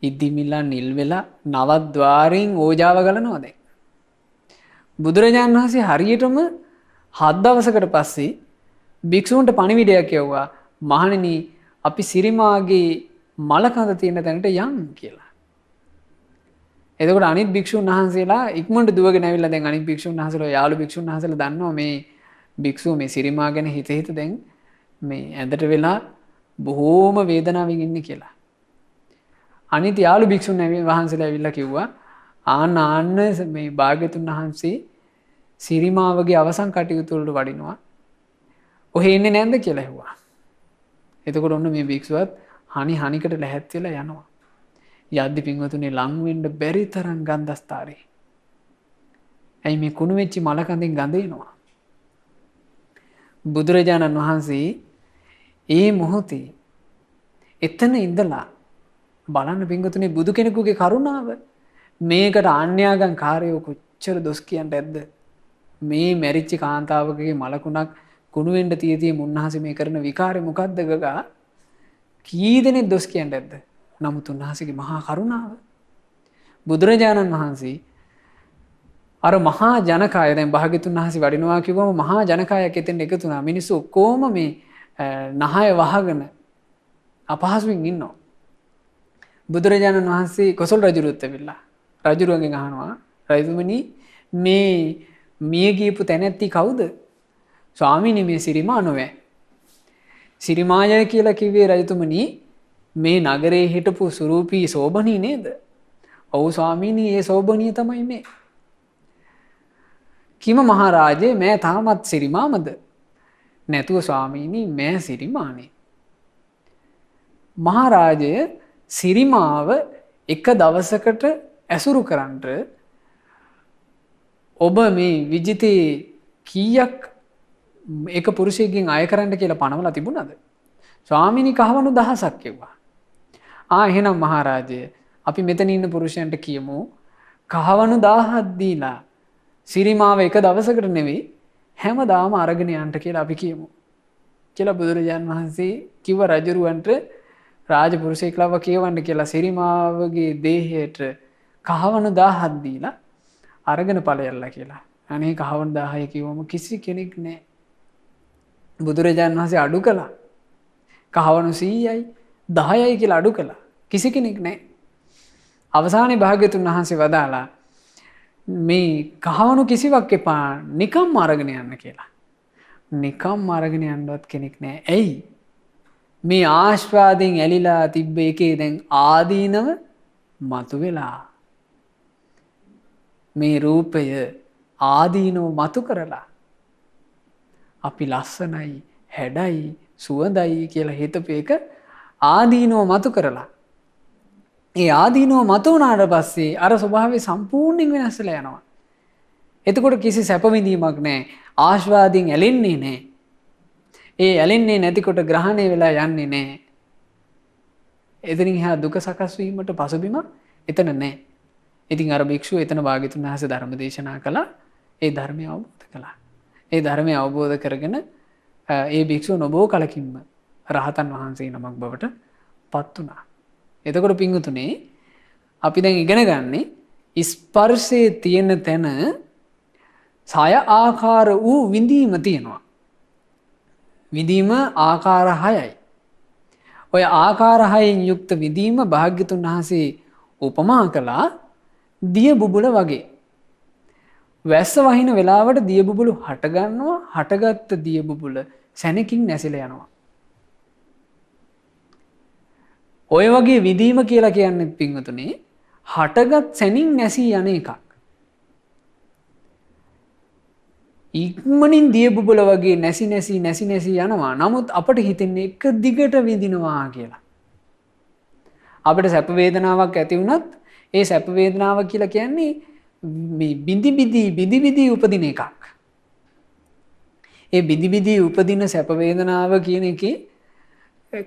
ඉද්දිමිලා නිල් වෙලා නවද්වාරයෙන් ඕජාව ගලනවා දැන්. බුදුරජාණන් වහන්සේ හරියටම 7 දවසකට පස්සේ භික්ෂූන්ට පණිවිඩයක් යවුවා. මහණෙනි අපි සිරිමාගේ මලකඳ තියෙන තැනට යන් කියලා. එතකොට අනිත් භික්ෂුන් වහන්සේලා ඉක්මනට දුවගෙන ඇවිල්ලා දැන් අනිත් භික්ෂුන් වහන්සේලා යාළු භික්ෂුන් වහන්සේලා දන්නවා මේ භික්ෂුව මේ සිරිමා ගැන හිත දැන් මේ ඇඳට වෙලා බොහෝම වේදනාවෙන් ඉන්නේ කියලා. අනිත් යාළු භික්ෂුන් වහන්සේලා ඇවිල්ලා කිව්වා ආන්න මේ භාග්‍යතුන් වහන්සේ සිරිමාවගේ අවසන් කටයුතු වලට වඩිනවා. ඔහෙ ඉන්නේ නැන්ද කියලා ඇහුවා. එතකොට ඔන්න මේ භික්ෂුවත් හනිකට ලැහැත් වෙලා යනවා. යද්දි පින්වතුනි ලං වෙන්න බැරි තරම් ගන්ධස්තරේ. ඇයි මේ කුණු වෙච්ච මලකඳින් ගඳ එනවා. බුදුරජාණන් වහන්සේ ඒ මොහොතේ එතන ඉඳලා බලන්න පින්වතුනි බුදු කෙනෙකුගේ කරුණාව මේකට ආන්‍යාගම් කාර්යෝ කොච්චර දොස් කියන්න ඇද්ද. මේ මැරිච්ච කාන්තාවකගේ මලකුණක් කුණු වෙන්න තියදී මුන්නහසේ මේ කරන විකාරය මොකද්ද ගගා කී දෙනෙක් දොස් කියන්න ඇද්ද. නමුත් උන්වහන්සේගේ මහා කරුණාව බුදුරජාණන් වහන්සේ අර මහා ජනකාය දැන් භාග්‍යතුන් වහන්සේ වඩිනවා කිව්වම මහා ජනකායක් එතෙන් එකතු වුණා. මිනිස්සු ඔක්කොම මේ නහය වහගෙන අපහසුවෙන් ඉන්නවා. බුදුරජාණන් වහන්සේ කොසල් රජුරුත් ඇවිල්ලා රජුරුවන්ගෙන් අහනවා රජතුමනි මේ මිය ගියපු තැනැත්ති කවුද? ස්වාමීනි මේ සිරිමා නොවේ. සිරිමාය කියලා කිව්වේ රජතුමනි මේ නගරේ හිටපු සුරූපී සෝබනී නේද? ඔව් ස්වාමීනි ඒ සෝබනී තමයි මේ. කිම මහරජේ මෑ තාමත් සිරිමාමද? නැතුව ස්වාමීනි මෑ සිරිමානේ. මහරජය සිරිමාව එක දවසකට ඇසුරු කරන්නට ඔබ මේ විජිතේ කීයක් එක පුරුෂයෙක්ගෙන් අය කරන්න කියලා පනවලා තිබුණාද? ස්වාමීනි කහවණු 1000ක් කිව්වා. එහෙනම් මහරජය අපි මෙතන ඉන්න පුරුෂයන්ට කියමු කහවණු 1000ක් දීලා සිරිමාව එක දවසකට නෙවෙයි හැමදාම අරගෙන යන්න කියලා අපි කියමු. කියලා බුදුරජාන් වහන්සේ කිව්ව රජුරවන්ට රාජපුරුෂයෙක් ලව කියවන්න කියලා සිරිමාවගේ දේහයට කහවණු 1000ක් දීලා අරගෙන ඵලයල්ලා කියලා. අනේ කහවණු 1000 කිව්වම කිසි කෙනෙක් නැහැ. බුදුරජාන් වහන්සේ අඩු කළා. කහවණු 100යි 10යි කියලා අඩු කළා. කිසි කෙනෙක් නැහැ. අවසානයේ භාග්‍යතුන් වහන්සේ වදාලා මේ කහවණු කිසිවක් එපා නිකම්ම අරගෙන යන්න කියලා. නිකම්ම අරගෙන යන්නවත් කෙනෙක් නැහැ. ඇයි? මේ ආශ්වාදයෙන් ඇලිලා තිබ්බ එකේ දැන් ආදීනව මතුවෙලා. මේ රූපය ආදීනව මතු කරලා අපි ලස්සනයි, හැඩයි, සුවඳයි කියලා හිතපු එක ආදීනව මතු කරලා. ඒ ආදීනව මතු වුණාට පස්සේ අර ස්වභාවය සම්පූර්ණයෙන් වෙනස් වෙලා යනවා. එතකොට කිසි සැප විඳීමක් නැහැ. ආශ්වාදයෙන් ඇලෙන්නේ නැහැ. ඒ ඇලෙන්නේ නැතිකොට ග්‍රහණය වෙලා යන්නේ නැහැ. එතනින් එහා දුක සකස් වීමට පසුබිම එතන නැහැ. ඉතින් අර භික්ෂුව එතන භාග්‍යතුන් වහන්සේ ධර්ම දේශනා කළා. ඒ ධර්මය අවබෝධ කළා. ඒ ධර්මය අවබෝධ කරගෙන ඒ භික්ෂුව නොබෝ කලකින්ම රහතන් වහන්සේ නමක් බවට පත් වුණා. එතකොට පිංගුතුනේ අපි දැන් ඉගෙන ගන්නේ ස්පර්ශයේ තියෙන තැන සය ආකාර වූ විඳීම තියෙනවා. විඳීම ආකාර 6යි. ඔය ආකාර 6න් යුක්ත විඳීම භාග්‍යතුන් වහන්සේ උපමා කළා දිය බුබුල වගේ. වැස්ස වහින වෙලාවට දිය බුබුලු හට ගන්නවා. හටගත්ත දිය බුබුල සැනකින් නැසිලා යනවා. ඔය වගේ විඳීම කියලා කියන්නේ පින්වතුනේ හටගත් සැනින් නැසී යන එකක්. ඉක්මනින් දිය බුබුල වගේ නැසි නැසි යනවා. නමුත් අපට හිතෙන්නේ එක දිගට විඳිනවා කියලා. අපිට සැප වේදනාවක් ඇති වුණත් ඒ සැප වේදනාව කියලා කියන්නේ මේ බිඳි බිඳි උපදින එකක්. ඒ බිඳි උපදින සැප වේදනාව කියන එකේ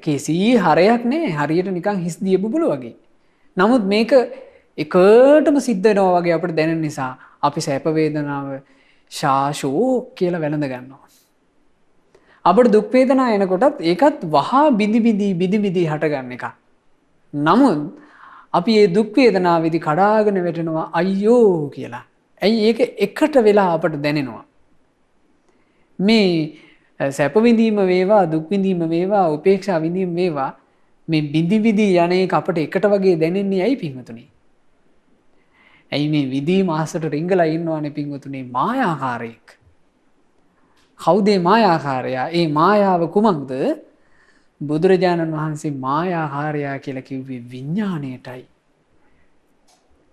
කිසි හරයක් නැහැ. හරියට නිකන් හිස් දිය බුබුල වගේ. නමුත් මේක එකටම සිද්ධ වෙනවා වගේ අපිට දැනෙන නිසා අපි සැප වේදනාව ශාෂෝ කියලා වැළඳ ගන්නවා. අපිට දුක් වේදනා එනකොටත් ඒකත් වහා බිඳි බිඳි හට ගන්න එකක්. නමුත් අපි මේ දුක් වේදනාවේදී කඩාගෙන වැටෙනවා අයියෝ කියලා. ඇයි ඒක එකට වෙලා අපට දැනෙනවා. මේ සැප විඳීම වේවා දුක් විඳීම වේවා උපේක්ෂා විඳීම වේවා මේ බිඳි යන එක අපට එකට වගේ දැනෙන්නේ ඇයි පින්වතුනි? ඇයි මේ විදීම ආසට රිංගලා ඉන්නවනේ පින්වතුනි මායාකාරයෙක්. කවුද මායාකාරයා? ඒ මායාව කුමක්ද? බුදුරජාණන් වහන්සේ මායාකාරයා කියලා කිව්වේ විඥාණයටයි.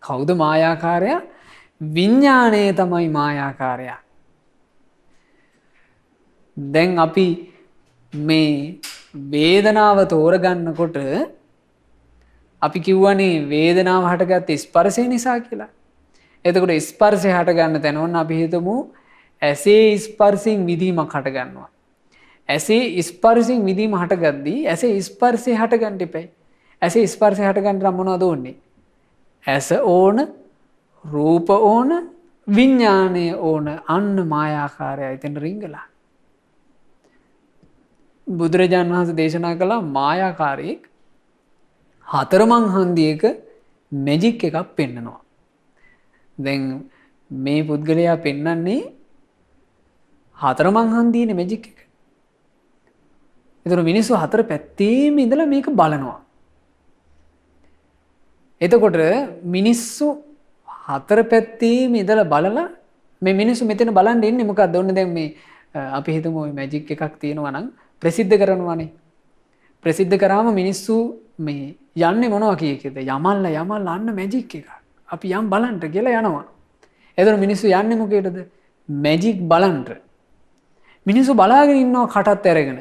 කවුද මායාකාරයා? විඥාණය තමයි මායාකාරයා. දැන් අපි මේ වේදනාව තෝරගන්නකොට අපි කිව්වනේ වේදනාව හටගත්තේ ස්පර්ශය නිසා කියලා. එතකොට ස්පර්ශය හටගන්න තැන ඕන අපි හිතමු ඇසේ ස්පර්ශයෙන් විදීමක් හටගන්නවා. ඇසේ ස්පර්ශයෙන් විදීම හටගද්දී ඇසේ ස්පර්ශය හටගන්න එපයි. ඇසේ ස්පර්ශය හටගන්න නම් මොනවද ඕනේ? ඇස ඕන, රූප ඕන, විඥානය ඕන. අන්න මායාකාරය එතන රිංගලා. බුදුරජාණන් වහන්සේ දේශනා කළා මායාකාරයෙක් හතරමං හන්දියක මැජික් එකක් පෙන්නනවා. දැන් මේ පුද්ගලයා පෙන්නන්නේ හතරමං හන්දියේනේ මැජික් එක. ඒතර මිනිස්සු හතර පැත්තේම ඉඳලා මේක බලනවා. එතකොට මිනිස්සු හතර පැත්තේම ඉඳලා බලලා මේ මිනිස්සු මෙතන බලන් ඉන්නේ මොකක්ද? ඔන්න දැන් මේ අපි හිතමු මේ මැජික් එකක් තියෙනවා නම් ප්‍රසිද්ධ කරනවානේ. ප්‍රසිද්ධ කරාම මිනිස්සු මේ යන්නේ මොනවා කියකද? යමල්ල අන්න මැජික් එක. අපි යම් බලන්න කියලා යනවා. එතකොට මිනිස්සු යන්නේ මොකේද? මැජික් බලන්න. මිනිස්සු බලාගෙන ඉන්නවා කටත් ඇරගෙන.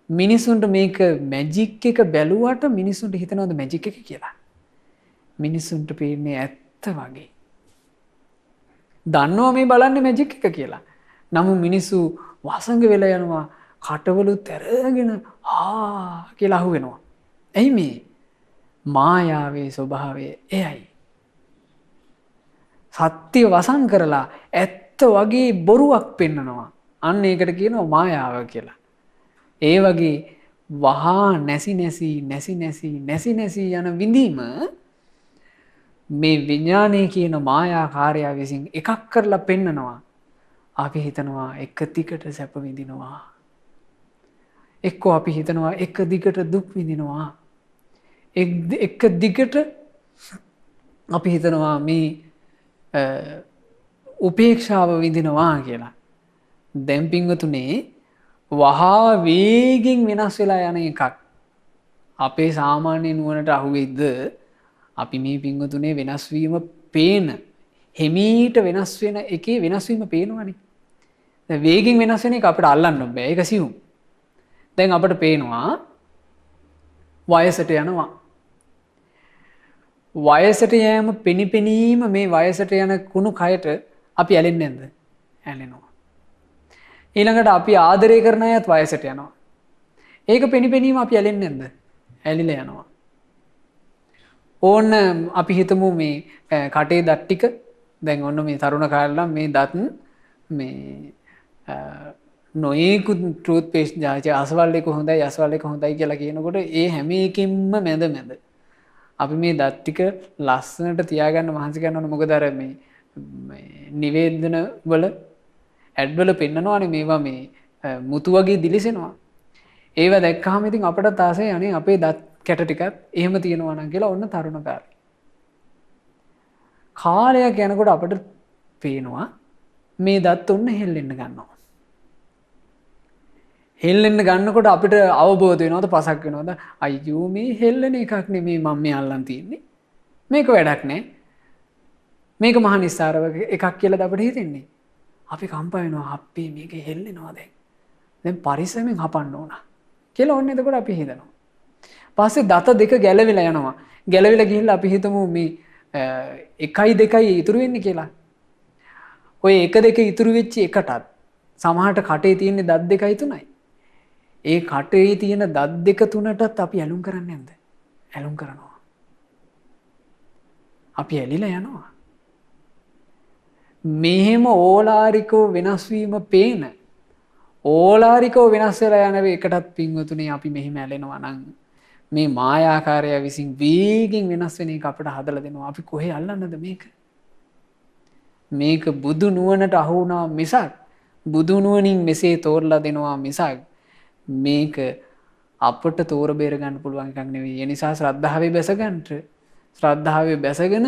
මිනිසුන්ට මේක මැජික් එක බැලුවට මිනිසුන්ට හිතනවද මැජික් එක කියලා? මිනිසුන්ට පේන්නේ ඇත්ත වගේ. දන්නවා මේ බලන්නේ මැජික් එක කියලා. නමුත් මිනිස්සු වසඟ වෙලා යනවා. කටවලුත් ඇරගෙන කියලා අහුවෙනවා. ඇයි මේ? මායාවේ ස්වභාවය එයයි. සත්‍ය වසන් කරලා ඇත්ත වගේ බොරුවක් පෙන්නනවා. අන්න ඒකට කියනවා මායාව කියලා. ඒ වගේ වහා නැසි යන විඳීම මේ විඥානය කියන මායාකාරයා විසින් එකක් කරලා පෙන්නනවා. අපි හිතනවා එක දිගට සැප විඳිනවා. එක්කෝ අපි හිතනවා එක දිගට දුක් විඳිනවා. එක දිගට අපි හිතනවා මේ උපේක්ෂාව විඳිනවා කියලා. දැන් පින්වතුනේ වහා වේගෙන් වෙනස් වෙලා යන එකක් අපේ සාමාන්‍ය නුවණට අහුවෙයිද? අපි මේ පින්වතුනේ වෙනස් වීම පේන හිමීට වෙනස් වෙන එකේ වෙනස් වීම පේනවනේ. දැන් වේගෙන් වෙනස් වෙන එක අපිට අල්ලන්න බෑ. ඒක සියුම්. දැන් අපිට පේනවා වයසට යනවා. වයසට යෑම පෙනිපෙනීම මේ වයසට යන කුණු කයට අපි ඇලෙන්නේ නැද්ද? ඇලෙනවා. ඊළඟට අපි ආදරය කරන අයත් වයසට යනවා. ඒක පෙනිපෙනීම අපි ඇලෙන්නේ නැද්ද? ඇලිලා යනවා. ඕන්න අපි හිතමු මේ කටේ දත් ටික දැන් ඔන්න මේ තරුණ කාලේ මේ දත් මේ නොයෙකුත් ටූත් පේස්ට් ජාති අසවල් එක හොඳයි අසවල් එක හොඳයි කියලා කියනකොට ඒ හැම එකකින්ම මැද අපි මේ දත් ටික ලස්සනට තියාගන්න මහන්සි ගන්න ඕන. මොකද අර මේ නිවේදන වල ඇඩ් වල පෙන්නනවානේ මේවා මේ මුතු වගේ දිලිසෙනවා. ඒව දැක්කහම ඉතින් අපට ආසයි අනේ අපේ දත් කැට ටිකක් එහෙම තියෙනවා නම් කියලා ඔන්න තරුණ කාලේ. කාලයක් යනකොට අපට පේනවා මේ දත් ඔන්න හෙල්ලෙන්න ගන්නවා. හෙල්ලෙන්න ගන්නකොට අපිට අවබෝධ වෙනවද පසක් වෙනවද? අයියෝ මේ හෙල්ලෙන එකක් නෙමෙයි මම මේ අල්ලන් තියෙන්නේ. මේක වැඩක් නෑ. මේක මහා නිස්සාරව එකක් කියලාද අපිට හිතෙන්නේ. අපි කම්පා වෙනවා අප්පේ මේක හෙල්ලෙනවා දැන්. දැන් පරිස්සමෙන් හපන්න ඕන. කියලා ඕනේ එතකොට අපි හිතනවා. පස්සේ දත දෙක ගැලවිලා යනවා. ගැලවිලා ගිහිල්ලා අපි හිතමු මේ 1යි 2යි ඉතුරු වෙන්නේ කියලා. ඔය 1 2 ඉතුරු වෙච්ච එකටත් සමහරට කටේ තියෙන දත් 2යි 3යි. ඒ කටේ තියෙන දත් 2 3ටත් අපි ඇලුම් කරන්නේ නැද්ද? ඇලුම් කරනවා. අපි ඇලිලා යනවා. මෙහෙම ඕලාරිකව වෙනස් වීම පේන ඕලාරිකව වෙනස් වෙලා යන එකටත් පින්වතුනි අපි මෙහෙම ඇලෙනවා නම් මේ මායාකාරය විසින් වේගෙන් වෙනස් වෙන එක අපිට හදලා දෙනවා. අපි කොහේ අල්ලන්නද මේක? මේක බුදු නුවණට අහු වුණා මිසක් බුදු නුවණින් මෙසේ තෝරලා දෙනවා මිසක් මේක අපට තෝර බේර ගන්න පුළුවන් එකක් නෙවෙයි. ඒ නිසා ශ්‍රද්ධාවේ ශ්‍රද්ධාවේ බැසගෙන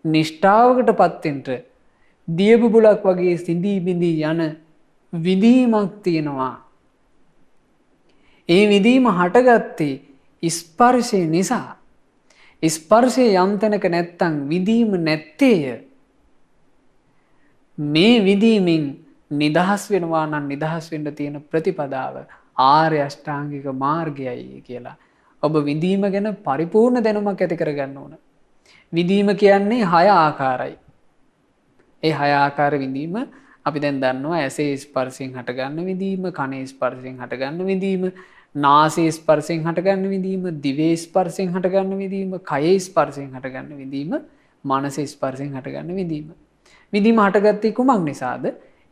නිෂ්ඨාවකටපත් වෙන්න දියබුබුලක් වගේ සිඳී බිඳී යන විඳීමක් තියෙනවා. ඒ විඳීම හටගත්තේ ස්පර්ශය නිසා. ස්පර්ශය යම් තැනක නැත්තම් විඳීම නැත්තේය. මේ විඳීමෙන් නිදහස් වෙනවා නම් නිදහස් වෙන්න තියෙන ප්‍රතිපදාව ආර්ය අෂ්ටාංගික මාර්ගයයි කියලා. ඔබ විඳීම ගැන පරිපූර්ණ දැනුමක් ඇති කරගන්න ඕන. විඳීම කියන්නේ 6 ආකාරයි. ඒ 6 ආකාර විඳීම අපි දැන් දන්නවා. ඇසේ ස්පර්ශයෙන් හටගන්න විඳීම, කනේ ස්පර්ශයෙන් හටගන්න විඳීම, නාසයේ ස්පර්ශයෙන් හටගන්න විඳීම, දිවේ ස්පර්ශයෙන් හටගන්න විඳීම, කයේ ස්පර්ශයෙන් හටගන්න විඳීම, මනසේ ස්පර්ශයෙන් හටගන්න විඳීම. විඳීම හටගත්තේ කුමක් නිසාද?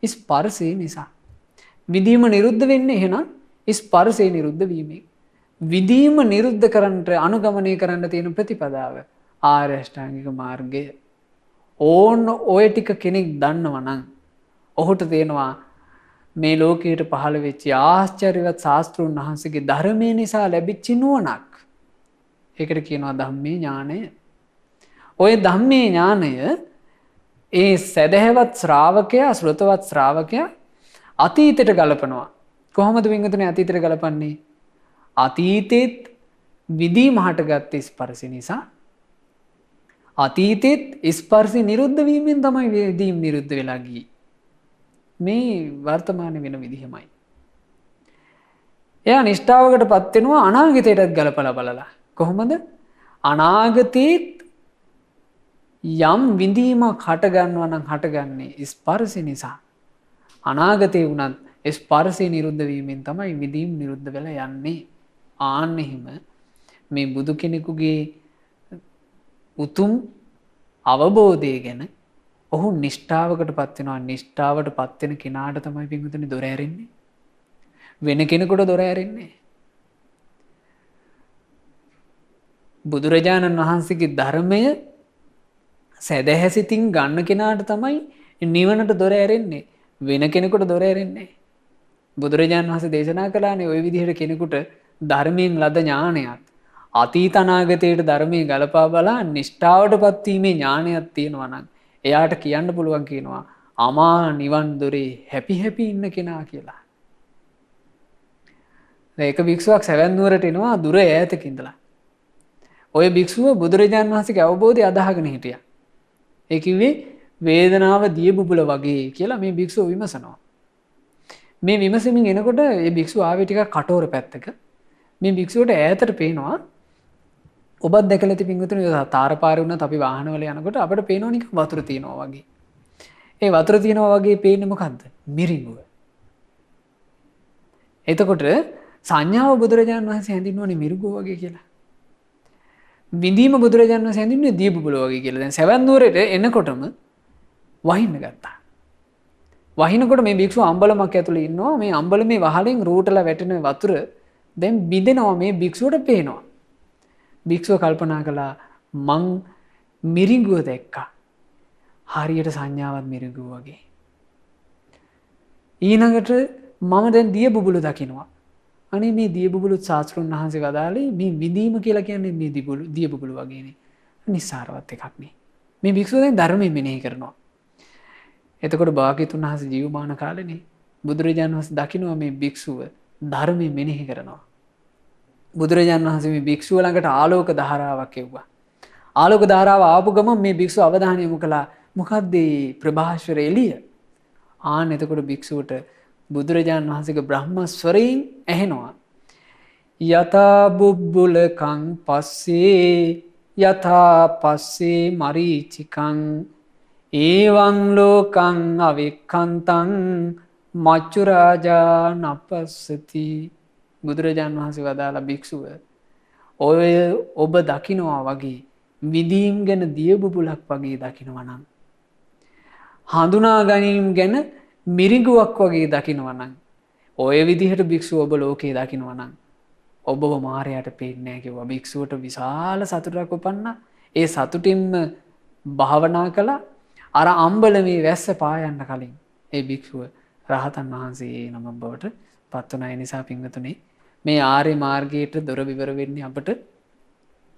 ස්පර්ශය නිසා. විඳීම නිරුද්ධ වෙන්නේ එහෙනම් ස්පර්ශය නිරුද්ධ වීමෙන්. විඳීම නිරුද්ධ කරන්නට අනුගමනය කරන්න තියෙන ප්‍රතිපදාව ආර්ය අෂ්ටාංගික මාර්ගය. ඕන්න ඔය ටික කෙනෙක් දන්නවා නම් ඔහුට තේනවා මේ ලෝකයට පහළ වෙච්ච ආශ්චර්යවත් ශාස්ත්‍රඥ වහන්සේගේ ධර්මයේ නිසා ලැබිච්ච නුවණක්. ඒකට කියනවා ධම්මේ ඥානය. ඔය ධම්මේ ඥානය ඒ සදහැවත් ශ්‍රාවකයා ශ්‍රොතවත් ශ්‍රාවකයා අතීතයට ගලපනවා. කොහොමද වින්ගතුනේ අතීතයට ගලපන්නේ? අතීතෙත් විඳීම හටගත් ස්පර්ශ නිසා අතීතෙත් ස්පර්ශ නිරුද්ධ වීමෙන් තමයි විඳීම නිරුද්ධ වෙලා ගියේ. මේ වර්තමානයේ වෙන විදිහමයි. එයා නිෂ්ඨාවකටපත් වෙනවා අනාගතයටත් ගලපලා බලලා. කොහොමද? අනාගතේත් යම් විඳීමක් හට ගන්නවා නම් හටගන්නේ ස්පර්ශ නිසා. අනාගතේ වුණත් ස්පර්ශය නිරුද්ධ වීමෙන් තමයි විඳීම් නිරුද්ධ වෙලා යන්නේ. ආන්න එහෙම මේ බුදු කෙනෙකුගේ උතුම් අවබෝධය ගැන ඔහු නිෂ්ඨාවකට පත්වෙනවා. නිෂ්ඨාවට පත්වෙන කෙනාට තමයි පින්වතුනි දොර ඇරෙන්නේ. වෙන කෙනෙකුට දොර ඇරෙන්නේ. බුදුරජාණන් වහන්සේගේ ධර්මය සැදැහැසිතින් ගන්න කෙනාට තමයි නිවනට දොර ඇරෙන්නේ. වෙන කෙනෙකුට දොර ඇරෙන්නේ. බුදුරජාණන් වහන්සේ දේශනා කළානේ ওই විදිහට කෙනෙකුට ධර්මයෙන් ලද ඥානයක් අතීත අනාගතයට ධර්මයේ ගලපා බලා නිෂ්ඨාවට පත්වීමේ ඥානයක් තියෙනවා නම් එයාට කියන්න පුළුවන් කියනවා අමා නිවන් දොරේ හැපි හැපි ඉන්න කෙනා කියලා. ඒක භික්ෂුවක් සැවැන් නුවරට එනවා දුර ඈතක ඉඳලා. ඔය භික්ෂුව බුදුරජාණන් වහන්සේගේ අවබෝධය අදහගෙන හිටියා. ඒ කිව්වේ වේදනාව දිය බුබුල වගේ කියලා මේ භික්ෂුව විමසනවා. මේ විමසමින් එනකොට මේ භික්ෂුව ආවේ ටිකක් කටෝර පැත්තක. මේ භික්ෂුවට ඈතට පේනවා ඔබත් දැකලා ඇති පින්වතුනි තාරපාරේ වුණත් අපි වාහනවල යනකොට අපිට පේනවා නිකන් වතුර තියෙනවා වගේ. ඒ වතුර තියෙනවා වගේ පේන්නේ මොකද්ද? මිරිඟුව. එතකොට සංඥාව බුදුරජාණන් වහන්සේ හැඳින්වන්නේ මිරිඟුව වගේ කියලා. විඳීම බුදුරජාණන් වහන්සේ හැඳින්වන්නේ දිය බුබුල වගේ කියලා. දැන් සැවැන් නුවරට එනකොටම වහින්න ගත්තා. වහිනකොට මේ භික්ෂුව අම්බලමක් ඇතුලේ ඉන්නවා. මේ අම්බලමේ වහලෙන් රූටලා වැටෙන වතුර දැන් බිඳෙනවා මේ භික්ෂුවට පේනවා. භික්ෂුව කල්පනා කළා මං මිරිඟුව දැක්කා. හරියට සංඥාවත් මිරිඟුව වගේ. ඊළඟට මම දැන් දිය බුබුලු දකින්නවා. අනේ මේ දිය බුබුලුත් ශාස්ත්‍රුන් වහන්සේ වදාළේ මේ විඳීම කියලා කියන්නේ මේ දිය බුබුලු වගේනේ. නිස්සාරවත් එකක් නේ. මේ භික්ෂුව දැන් ධර්මයෙන් මෙනෙහි කරනවා. එතකොට භාග්‍යතුන් වහන්සේ ජීවමාන කාලේනේ බුදුරජාණන් වහන්සේ දකින්නවා මේ භික්ෂුව ධර්මයෙන් මෙනෙහි කරනවා. බුදුරජාණන් වහන්සේ මේ භික්ෂුව ළඟට ආලෝක ධාරාවක් එව්වා. ආලෝක ධාරාව ආපු ගමන් මේ භික්ෂුව අවධානය යොමු කළා මොකද්ද මේ ප්‍රභාස්වර එළිය? ආන්න එතකොට භික්ෂුවට බුදුරජාණන් වහන්සේගේ බ්‍රහ්ම ස්වරයෙන් ඇහෙනවා. යතා බුබ්බුලකං පස්සේ යතා පස්සේ මරීචිකං ඒවං ලෝකං අවික්ඛන්තං මච්චු රාජා නපස්සති. බුදුරජාණන් වහන්සේ වදාලා භික්ෂුව ඔය ඔබ දකින්නවා වගේ විදීම් ගැන දිය බුබුලක් වගේ දකින්නවා නම් හඳුනා ගැනීම ගැන මිරිඟුවක් වගේ දකින්නවා නම් ඔය විදිහට භික්ෂුව ඔබ ලෝකේ දකින්නවා නම් ඔබව මායයට පේන්නේ නැහැ කිව්වා. භික්ෂුවට විශාල සතුටක් උපන්නා. ඒ සතුටින්ම භාවනා කළා. අර අම්බලමේ වැස්ස පායන්න කලින් ඒ භික්ෂුව රහතන් වහන්සේ නමක් බවට පත් වුණා. ඒ නිසා පින්වතුනි මේ ආර්ය මාර්ගයට දොර විවර වෙන්නේ අපට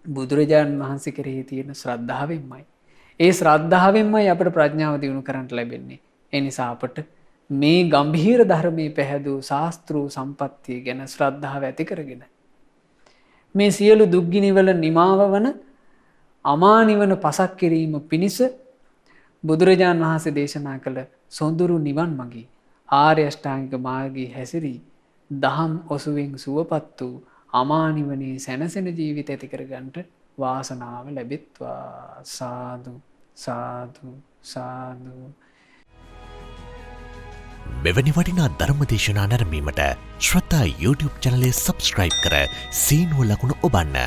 බුදුරජාණන් වහන්සේ කෙරෙහි තියෙන ශ්‍රද්ධාවෙන්මයි. ඒ ශ්‍රද්ධාවෙන්මයි අපට ප්‍රඥාව දියුණු කරන්න ලැබෙන්නේ. ඒ නිසා අපට මේ ගම්භීර ධර්මයේ පැහැදූ ශාස්ත්‍රු සම්පත්තිය ගැන ශ්‍රද්ධාව ඇති කරගෙන මේ සියලු දුක්ගිනිවල නිමාව වන අමා නිවන පසක් කිරීම පිණිස බුදුරජාණන් වහන්සේ දේශනා කළ සොඳුරු නිවන් මඟී ආර්ය අෂ්ටාංගික මාර්ගයේ හැසිරී දහම් ඔසුවෙන් සුවපත් වූ අමා නිවනේ සැනසෙන ජීවිත ඇති කරගන්නට වාසනාව ලැබෙත්වා. සාදු සාදු සාදු. මෙවැනි වටිනා ධර්මදේශනා නැරඹීමට ශ්‍රද්ධා YouTube චැනලය සබ්ස්ක්‍රයිබ් කර සීනුව ලකුණ ඔබන්න.